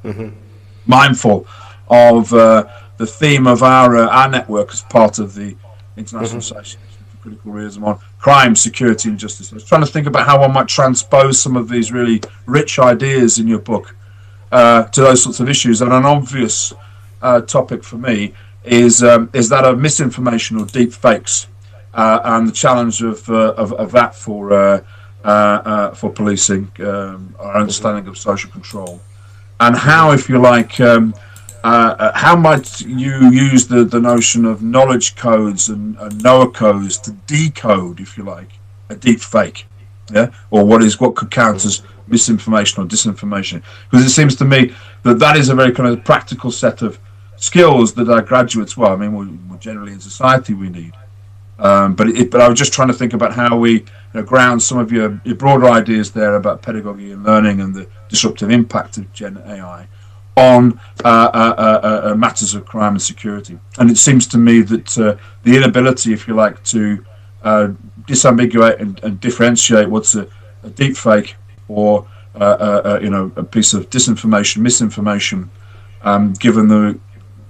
Speaker 3: mindful of the theme of our network as part of the International Association for Critical Realism on crime, security, and justice. I was trying to think about how one might transpose some of these really rich ideas in your book to those sorts of issues, and an obvious topic for me is that of misinformation or deep fakes, and the challenge of that for policing, our understanding of social control, and how, if you like, how might you use the notion of knowledge codes and Noah codes to decode, if you like, a deep fake, or what could count as misinformation or disinformation? Because it seems to me that is a very kind of practical set of skills that our graduates, well, I mean, we're generally in society we need. But I was just trying to think about how we ground some of your broader ideas there about pedagogy and learning and the disruptive impact of Gen AI on matters of crime and security. And it seems to me that the inability, if you like, to disambiguate and differentiate what's a deep fake or a piece of disinformation, misinformation, given the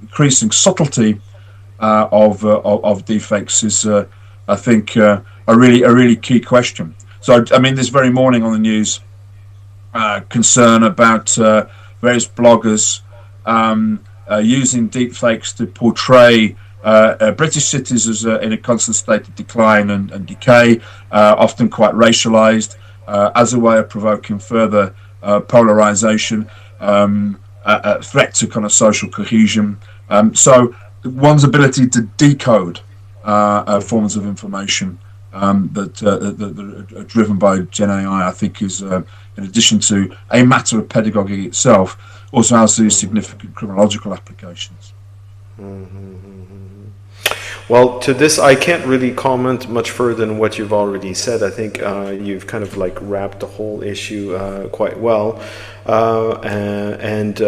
Speaker 3: increasing subtlety of deepfakes, is I think a really key question. So I mean, this very morning on the news, concern about various bloggers using deepfakes to portray British cities as in a constant state of decline and decay, often quite racialized, as a way of provoking further polarization, a threat to kind of social cohesion. So one's ability to decode forms of information that are driven by GenAI, I think, is in addition to a matter of pedagogy itself, also has these significant criminological applications.
Speaker 1: Well, to this, I can't really comment much further than what you've already said. I think you've kind of like wrapped the whole issue quite well, and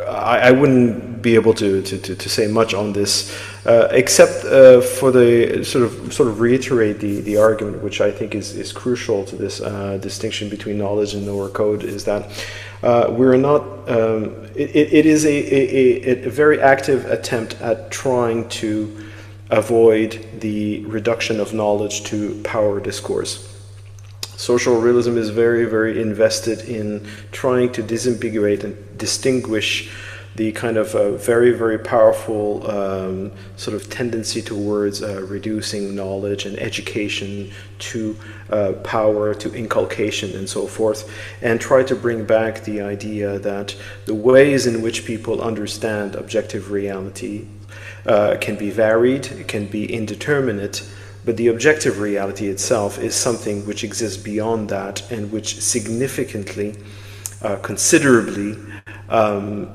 Speaker 1: I wouldn't be able to say much on this, except for the sort of reiterate the argument, which I think is crucial to this distinction between knowledge and knower code, is that we're not. It is a very active attempt at trying to avoid the reduction of knowledge to power discourse. Social realism is very, very invested in trying to disambiguate and distinguish the kind of very, very powerful sort of tendency towards reducing knowledge and education to power, to inculcation and so forth, and try to bring back the idea that the ways in which people understand objective reality can be varied, it can be indeterminate, but the objective reality itself is something which exists beyond that and which significantly, considerably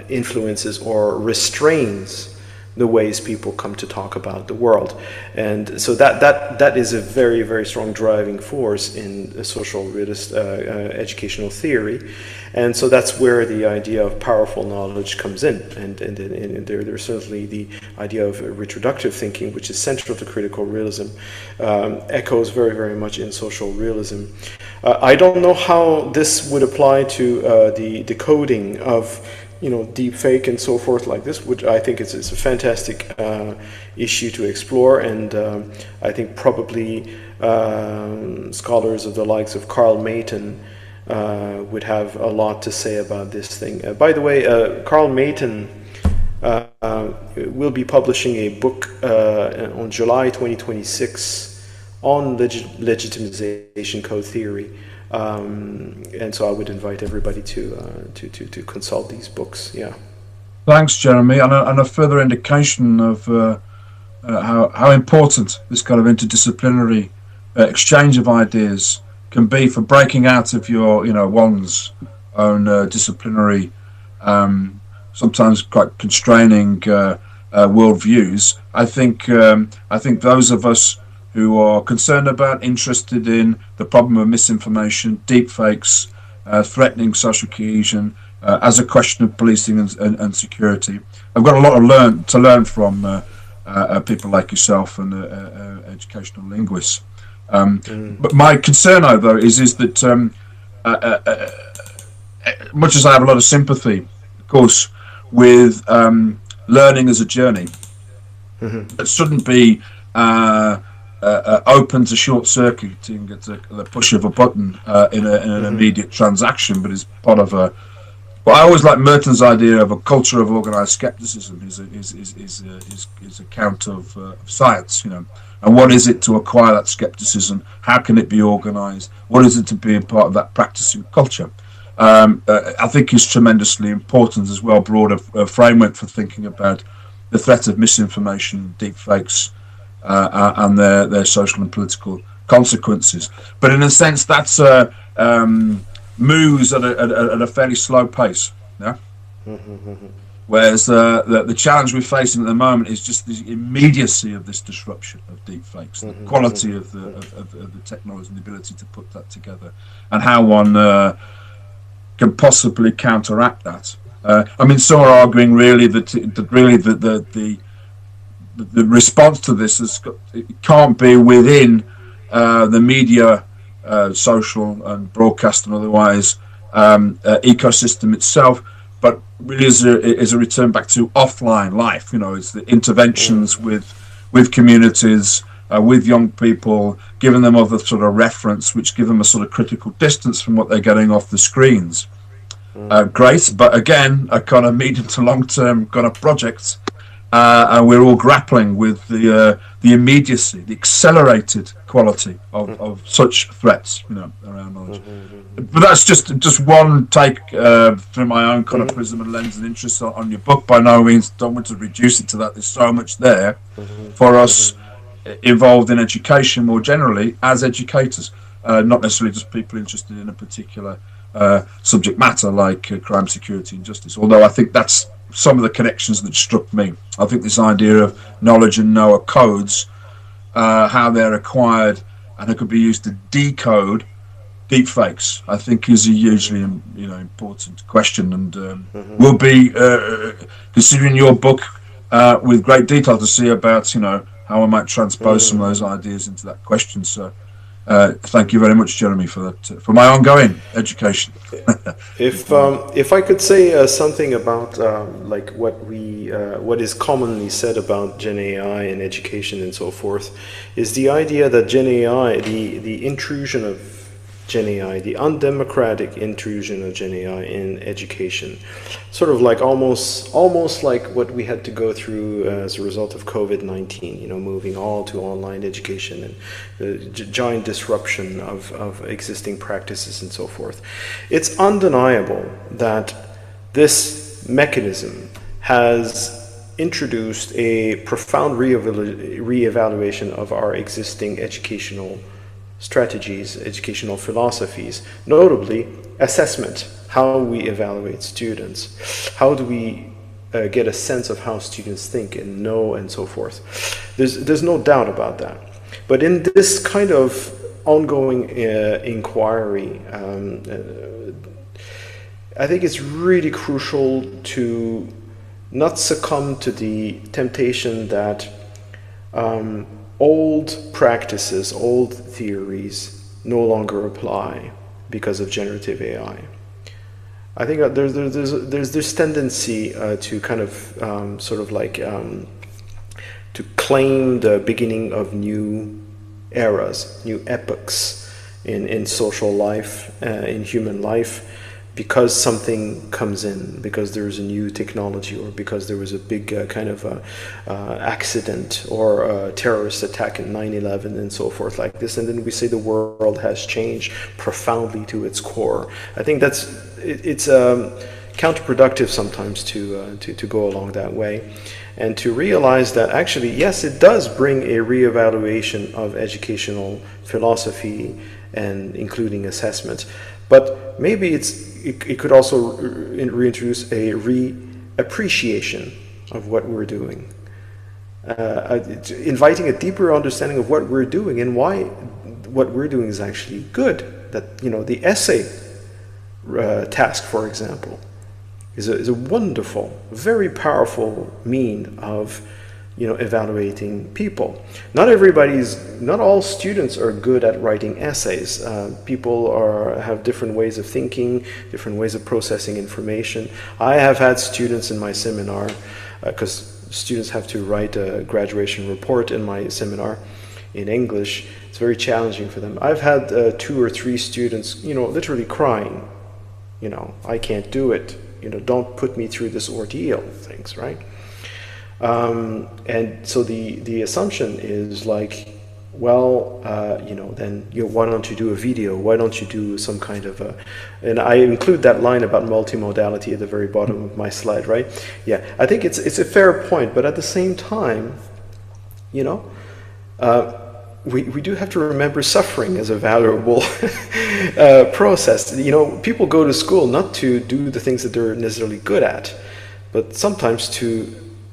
Speaker 1: influences or restrains the ways people come to talk about the world. And so that is a very, very strong driving force in a social realist educational theory. And so that's where the idea of powerful knowledge comes in. And there's certainly the idea of retroductive thinking, which is central to critical realism, echoes very, very much in social realism. I don't know how this would apply to the decoding of deep fake and so forth like this, which I think it's a fantastic issue to explore, and I think probably scholars of the likes of Carl Mayton would have a lot to say about this thing. By the way, Carl Mayton will be publishing a book on July 2026 on legitimization code theory. And so I would invite everybody to consult these books. Yeah.
Speaker 3: Thanks, Jeremy. And a further indication of how important this kind of interdisciplinary exchange of ideas can be for breaking out of your, one's own disciplinary, sometimes quite constraining worldviews. I think those of us who are concerned about, interested in the problem of misinformation, deepfakes, threatening social cohesion, as a question of policing and security. I've got a lot to learn from people like yourself and educational linguists. But my concern, though, is that much as I have a lot of sympathy, of course, with learning as a journey, it shouldn't be open to short-circuiting at the push of a button in an immediate transaction, but is part of a. But I always like Merton's idea of a culture of organised scepticism. Is account of science, and what is it to acquire that scepticism? How can it be organised? What is it to be a part of that practicing culture? I think is tremendously important as well. Broader framework for thinking about the threat of misinformation, deepfakes. And their social and political consequences, but in a sense, that's moves at a fairly slow pace. Yeah. Whereas the challenge we're facing at the moment is just the immediacy of this disruption of deepfakes, the quality of the technology and the ability to put that together, and how one can possibly counteract that. Some are arguing really that the response to this it can't be within the media, social and broadcast and otherwise ecosystem itself, but really is a return back to offline life. It's the interventions with communities, with young people, giving them other sort of reference, which give them a sort of critical distance from what they're getting off the screens. great, but again, a kind of medium to long term kind of project. And we're all grappling with the immediacy, the accelerated quality of such threats, around knowledge. But that's just one take through my own kind of prism and lens and interest on your book. By no means don't want to reduce it to that. There's so much there for us involved in education more generally as educators, not necessarily just people interested in a particular subject matter like crime, security, and justice. Although I think that's some of the connections that struck me. I think this idea of knowledge and knower codes, how they're acquired and it could be used to decode deepfakes, I think is a hugely important question, and we'll be considering your book with great detail to see about how I might transpose some of those ideas into that question. So thank you very much, Jeremy, for that, for my ongoing education.
Speaker 1: If I could say something about like what is commonly said about Gen AI and education and so forth, is the idea that Gen AI, the intrusion of Gen AI, the undemocratic intrusion of Gen AI in education, sort of like almost like what we had to go through as a result of COVID-19, moving all to online education and the giant disruption of existing practices and so forth. It's undeniable that this mechanism has introduced a profound reevaluation of our existing educational strategies, educational philosophies, notably assessment, how we evaluate students, how do we get a sense of how students think and know and so forth. There's no doubt about that. But in this kind of ongoing inquiry, I think it's really crucial to not succumb to the temptation that old practices, old theories no longer apply because of generative AI. I think that there's this tendency to kind of sort of like to claim the beginning of new eras, new epochs in social life, in human life, because something comes in, because there's a new technology, or because there was a big kind of accident or a terrorist attack in 9/11 and so forth like this, and then we say the world has changed profoundly to its core. I think it's counterproductive sometimes to go along that way, and to realize that actually, yes, it does bring a reevaluation of educational philosophy and including assessment, but maybe it could also reintroduce a reappreciation of what we're doing, inviting a deeper understanding of what we're doing and why what we're doing is actually good. That the essay task, for example, is a wonderful, very powerful mean of evaluating people. Not all students are good at writing essays. People have different ways of thinking, different ways of processing information. I have had students in my seminar, because students have to write a graduation report in my seminar in English. It's very challenging for them. I've had 2 or 3 students, literally crying. I can't do it. Don't put me through this ordeal. Things, right? And so the assumption is like, well, then why don't you do a video? Why don't you do some kind of and I include that line about multimodality at the very bottom of my slide, right? Yeah, I think it's a fair point, but at the same time, we do have to remember suffering as a valuable process. People go to school not to do the things that they're necessarily good at, but sometimes to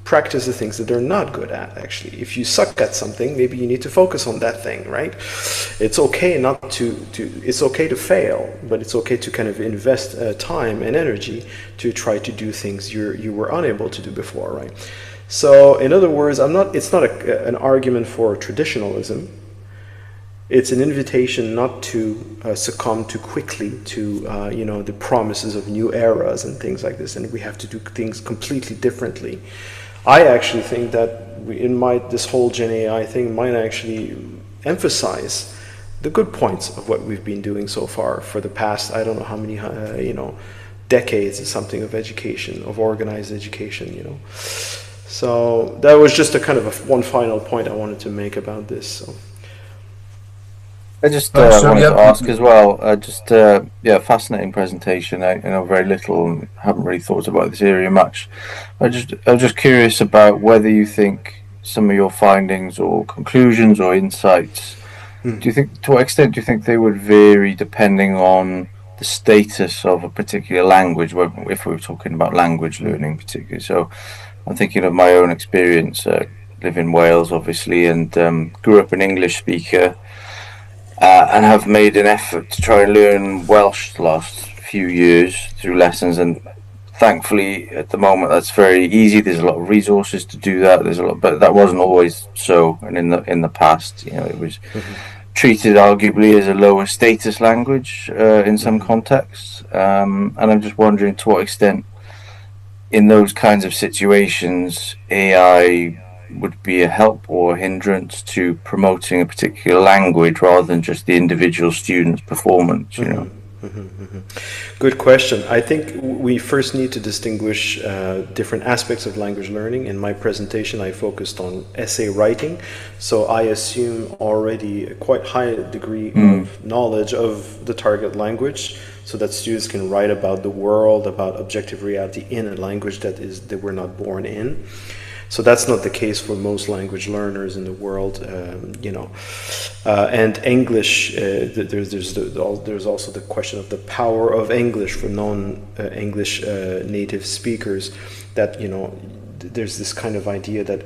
Speaker 1: practice the things that they're not good at, actually. If you suck at something, maybe you need to focus on that thing, right? It's okay it's okay to fail, but it's okay to kind of invest time and energy to try to do things you were unable to do before, right? So, in other words, it's not an argument for traditionalism. It's an invitation not to succumb too quickly to the promises of new eras and things like this, and we have to do things completely differently. I actually think that this whole Gen AI thing might actually emphasize the good points of what we've been doing so far for the past, I don't know how many decades or something of education, of organized education, you know. So that was just a kind of one final point I wanted to make about this. So.
Speaker 4: I just wanted to ask as well, fascinating presentation. I know very little and haven't really thought about this area much. I was just curious about whether you think some of your findings or conclusions or insights, do you think, to what extent do you think they would vary depending on the status of a particular language, if we were talking about language learning particularly? So I'm thinking of my own experience. Live in Wales, obviously, and grew up an English speaker. And have made an effort to try and learn Welsh the last few years through lessons, and thankfully at the moment that's very easy. There's a lot of resources to do that. But that wasn't always so. And in the past, you know, it was treated arguably as a lower status language in some contexts. And I'm just wondering to what extent, in those kinds of situations, AI would be a help or a hindrance to promoting a particular language rather than just the individual student's performance, you know?
Speaker 1: Good question. I think we first need to distinguish different aspects of language learning. In my presentation, I focused on essay writing, so I assume already a quite high degree of knowledge of the target language, so that students can write about the world, about objective reality in a language that we're not born in. So that's not the case for most language learners in the world, you know. And English, there's also the question of the power of English for non-English native speakers. That, you know, there's this kind of idea that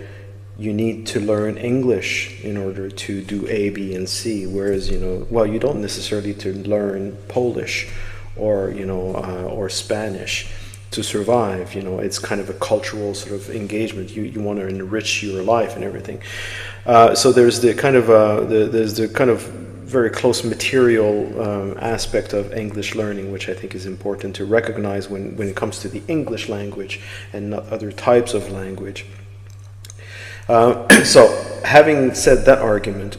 Speaker 1: you need to learn English in order to do A, B, and C. Whereas, you know, well, you don't necessarily to learn Polish or, you know, or Spanish to survive. You know, it's kind of a cultural sort of engagement. You want to enrich your life and everything. So there's the kind of very close material aspect of English learning, which I think is important to recognize when it comes to the English language and not other types of language. So having said that argument,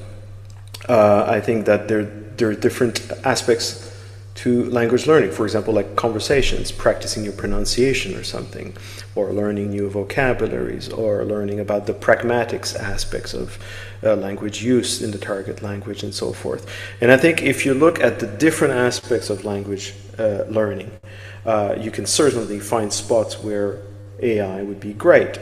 Speaker 1: I think that there are different aspects to language learning. For example, like conversations, practicing your pronunciation or something, or learning new vocabularies, or learning about the pragmatics aspects of language use in the target language and so forth. And I think if you look at the different aspects of language learning, you can certainly find spots where AI would be great.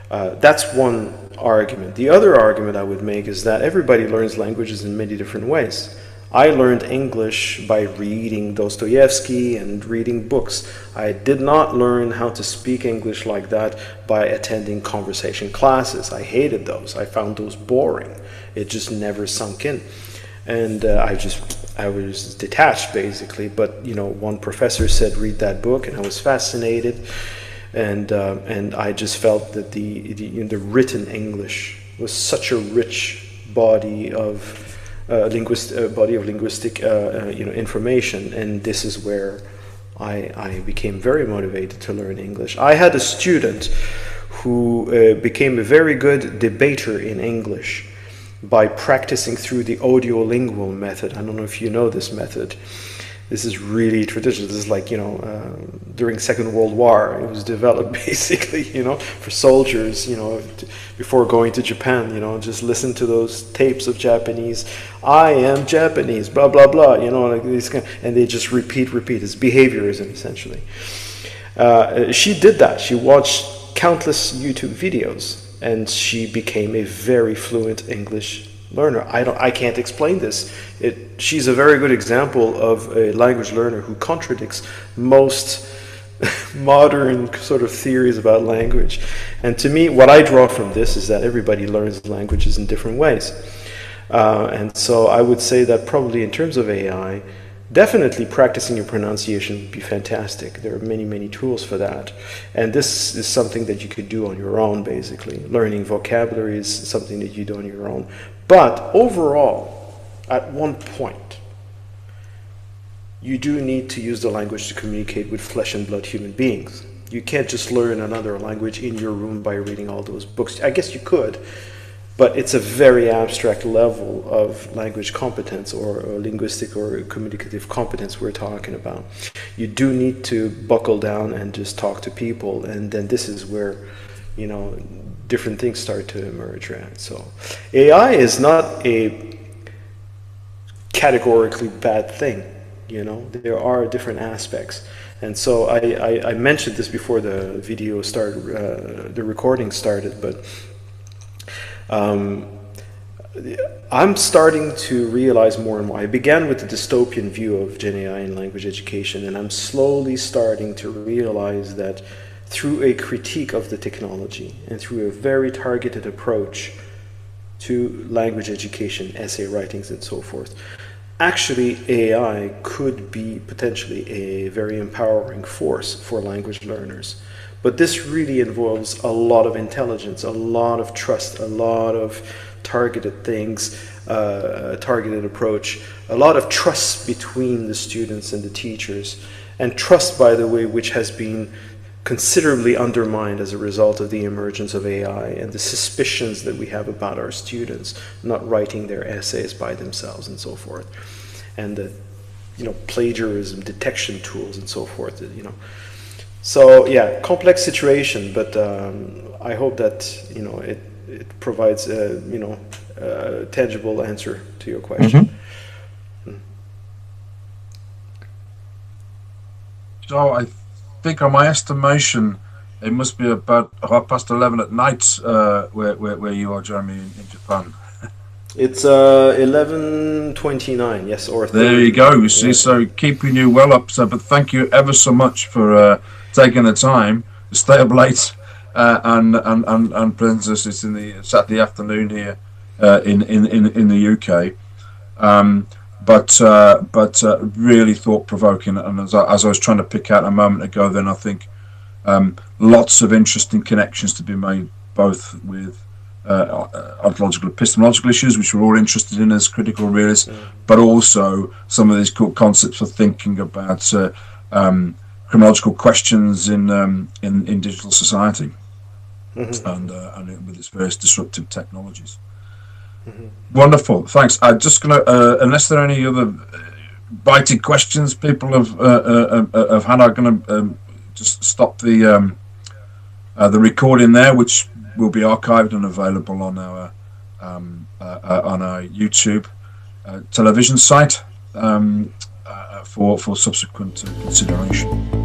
Speaker 1: That's one argument. The other argument I would make is that everybody learns languages in many different ways. I learned English by reading Dostoevsky and reading books. I did not learn how to speak English like that by attending conversation classes. I hated those. I found those boring. It just never sunk in. And I was detached, basically. But, you know, one professor said, read that book, and I was fascinated. And I just felt that the written English was such a rich body of linguistic information, and this is where I became very motivated to learn English. I had a student who became a very good debater in English by practicing through the audiolingual method. I don't know if you know this method. This is really traditional. This is like, you know, during Second World War, it was developed basically, you know, for soldiers, you know, before going to Japan, you know, just listen to those tapes of Japanese. I am Japanese, blah, blah, blah, you know, like these kind, and they just repeat. It's behaviorism, essentially. She did that. She watched countless YouTube videos, and she became a very fluent English learner. I can't explain this. She's a very good example of a language learner who contradicts most modern sort of theories about language. And to me, what I draw from this is that everybody learns languages in different ways. And so I would say that probably in terms of AI, definitely practicing your pronunciation would be fantastic. There are many, many tools for that. And this is something that you could do on your own, basically. Learning vocabulary is something that you do on your own. But overall, at one point, you do need to use the language to communicate with flesh and blood human beings. You can't just learn another language in your room by reading all those books. I guess you could, but it's a very abstract level of language competence or linguistic or communicative competence we're talking about. You do need to buckle down and just talk to people, and then this is where, you know, different things start to emerge, right? So AI is not a categorically bad thing, you know. There are different aspects. And so I mentioned this before the video started, the recording started, but I'm starting to realize more and more. I began with the dystopian view of GenAI in language education, and I'm slowly starting to realize that through a critique of the technology and through a very targeted approach to language education, essay writings, and so forth, actually AI could be potentially a very empowering force for language learners. But this really involves a lot of intelligence, a lot of trust, a lot of targeted things, targeted approach, a lot of trust between the students and the teachers. And trust, by the way, which has been considerably undermined as a result of the emergence of AI and the suspicions that we have about our students not writing their essays by themselves and so forth, and the, you know, plagiarism detection tools and so forth, you know. So yeah, complex situation, but I hope that, you know, it provides a, you know, a tangible answer to your question.
Speaker 3: So I think, on my estimation, it must be about 11:30 at night where you are, Jeremy, in Japan.
Speaker 1: It's 11:29, yes, or 30.
Speaker 3: There you go. You see, so keeping you well up. So, but thank you ever so much for taking the time to stay up late and present us. It's in the Saturday afternoon here in the UK. But really thought-provoking, and as I was trying to pick out a moment ago, then I think lots of interesting connections to be made, both with ontological, epistemological issues, which we're all interested in as critical realists, but also some of these cool concepts for thinking about criminological questions in digital society, and with its various disruptive technologies. Wonderful, thanks. I'm just going to, unless there are any other biting questions people have had, I'm going to just stop the recording there, which will be archived and available on our YouTube television site for subsequent consideration.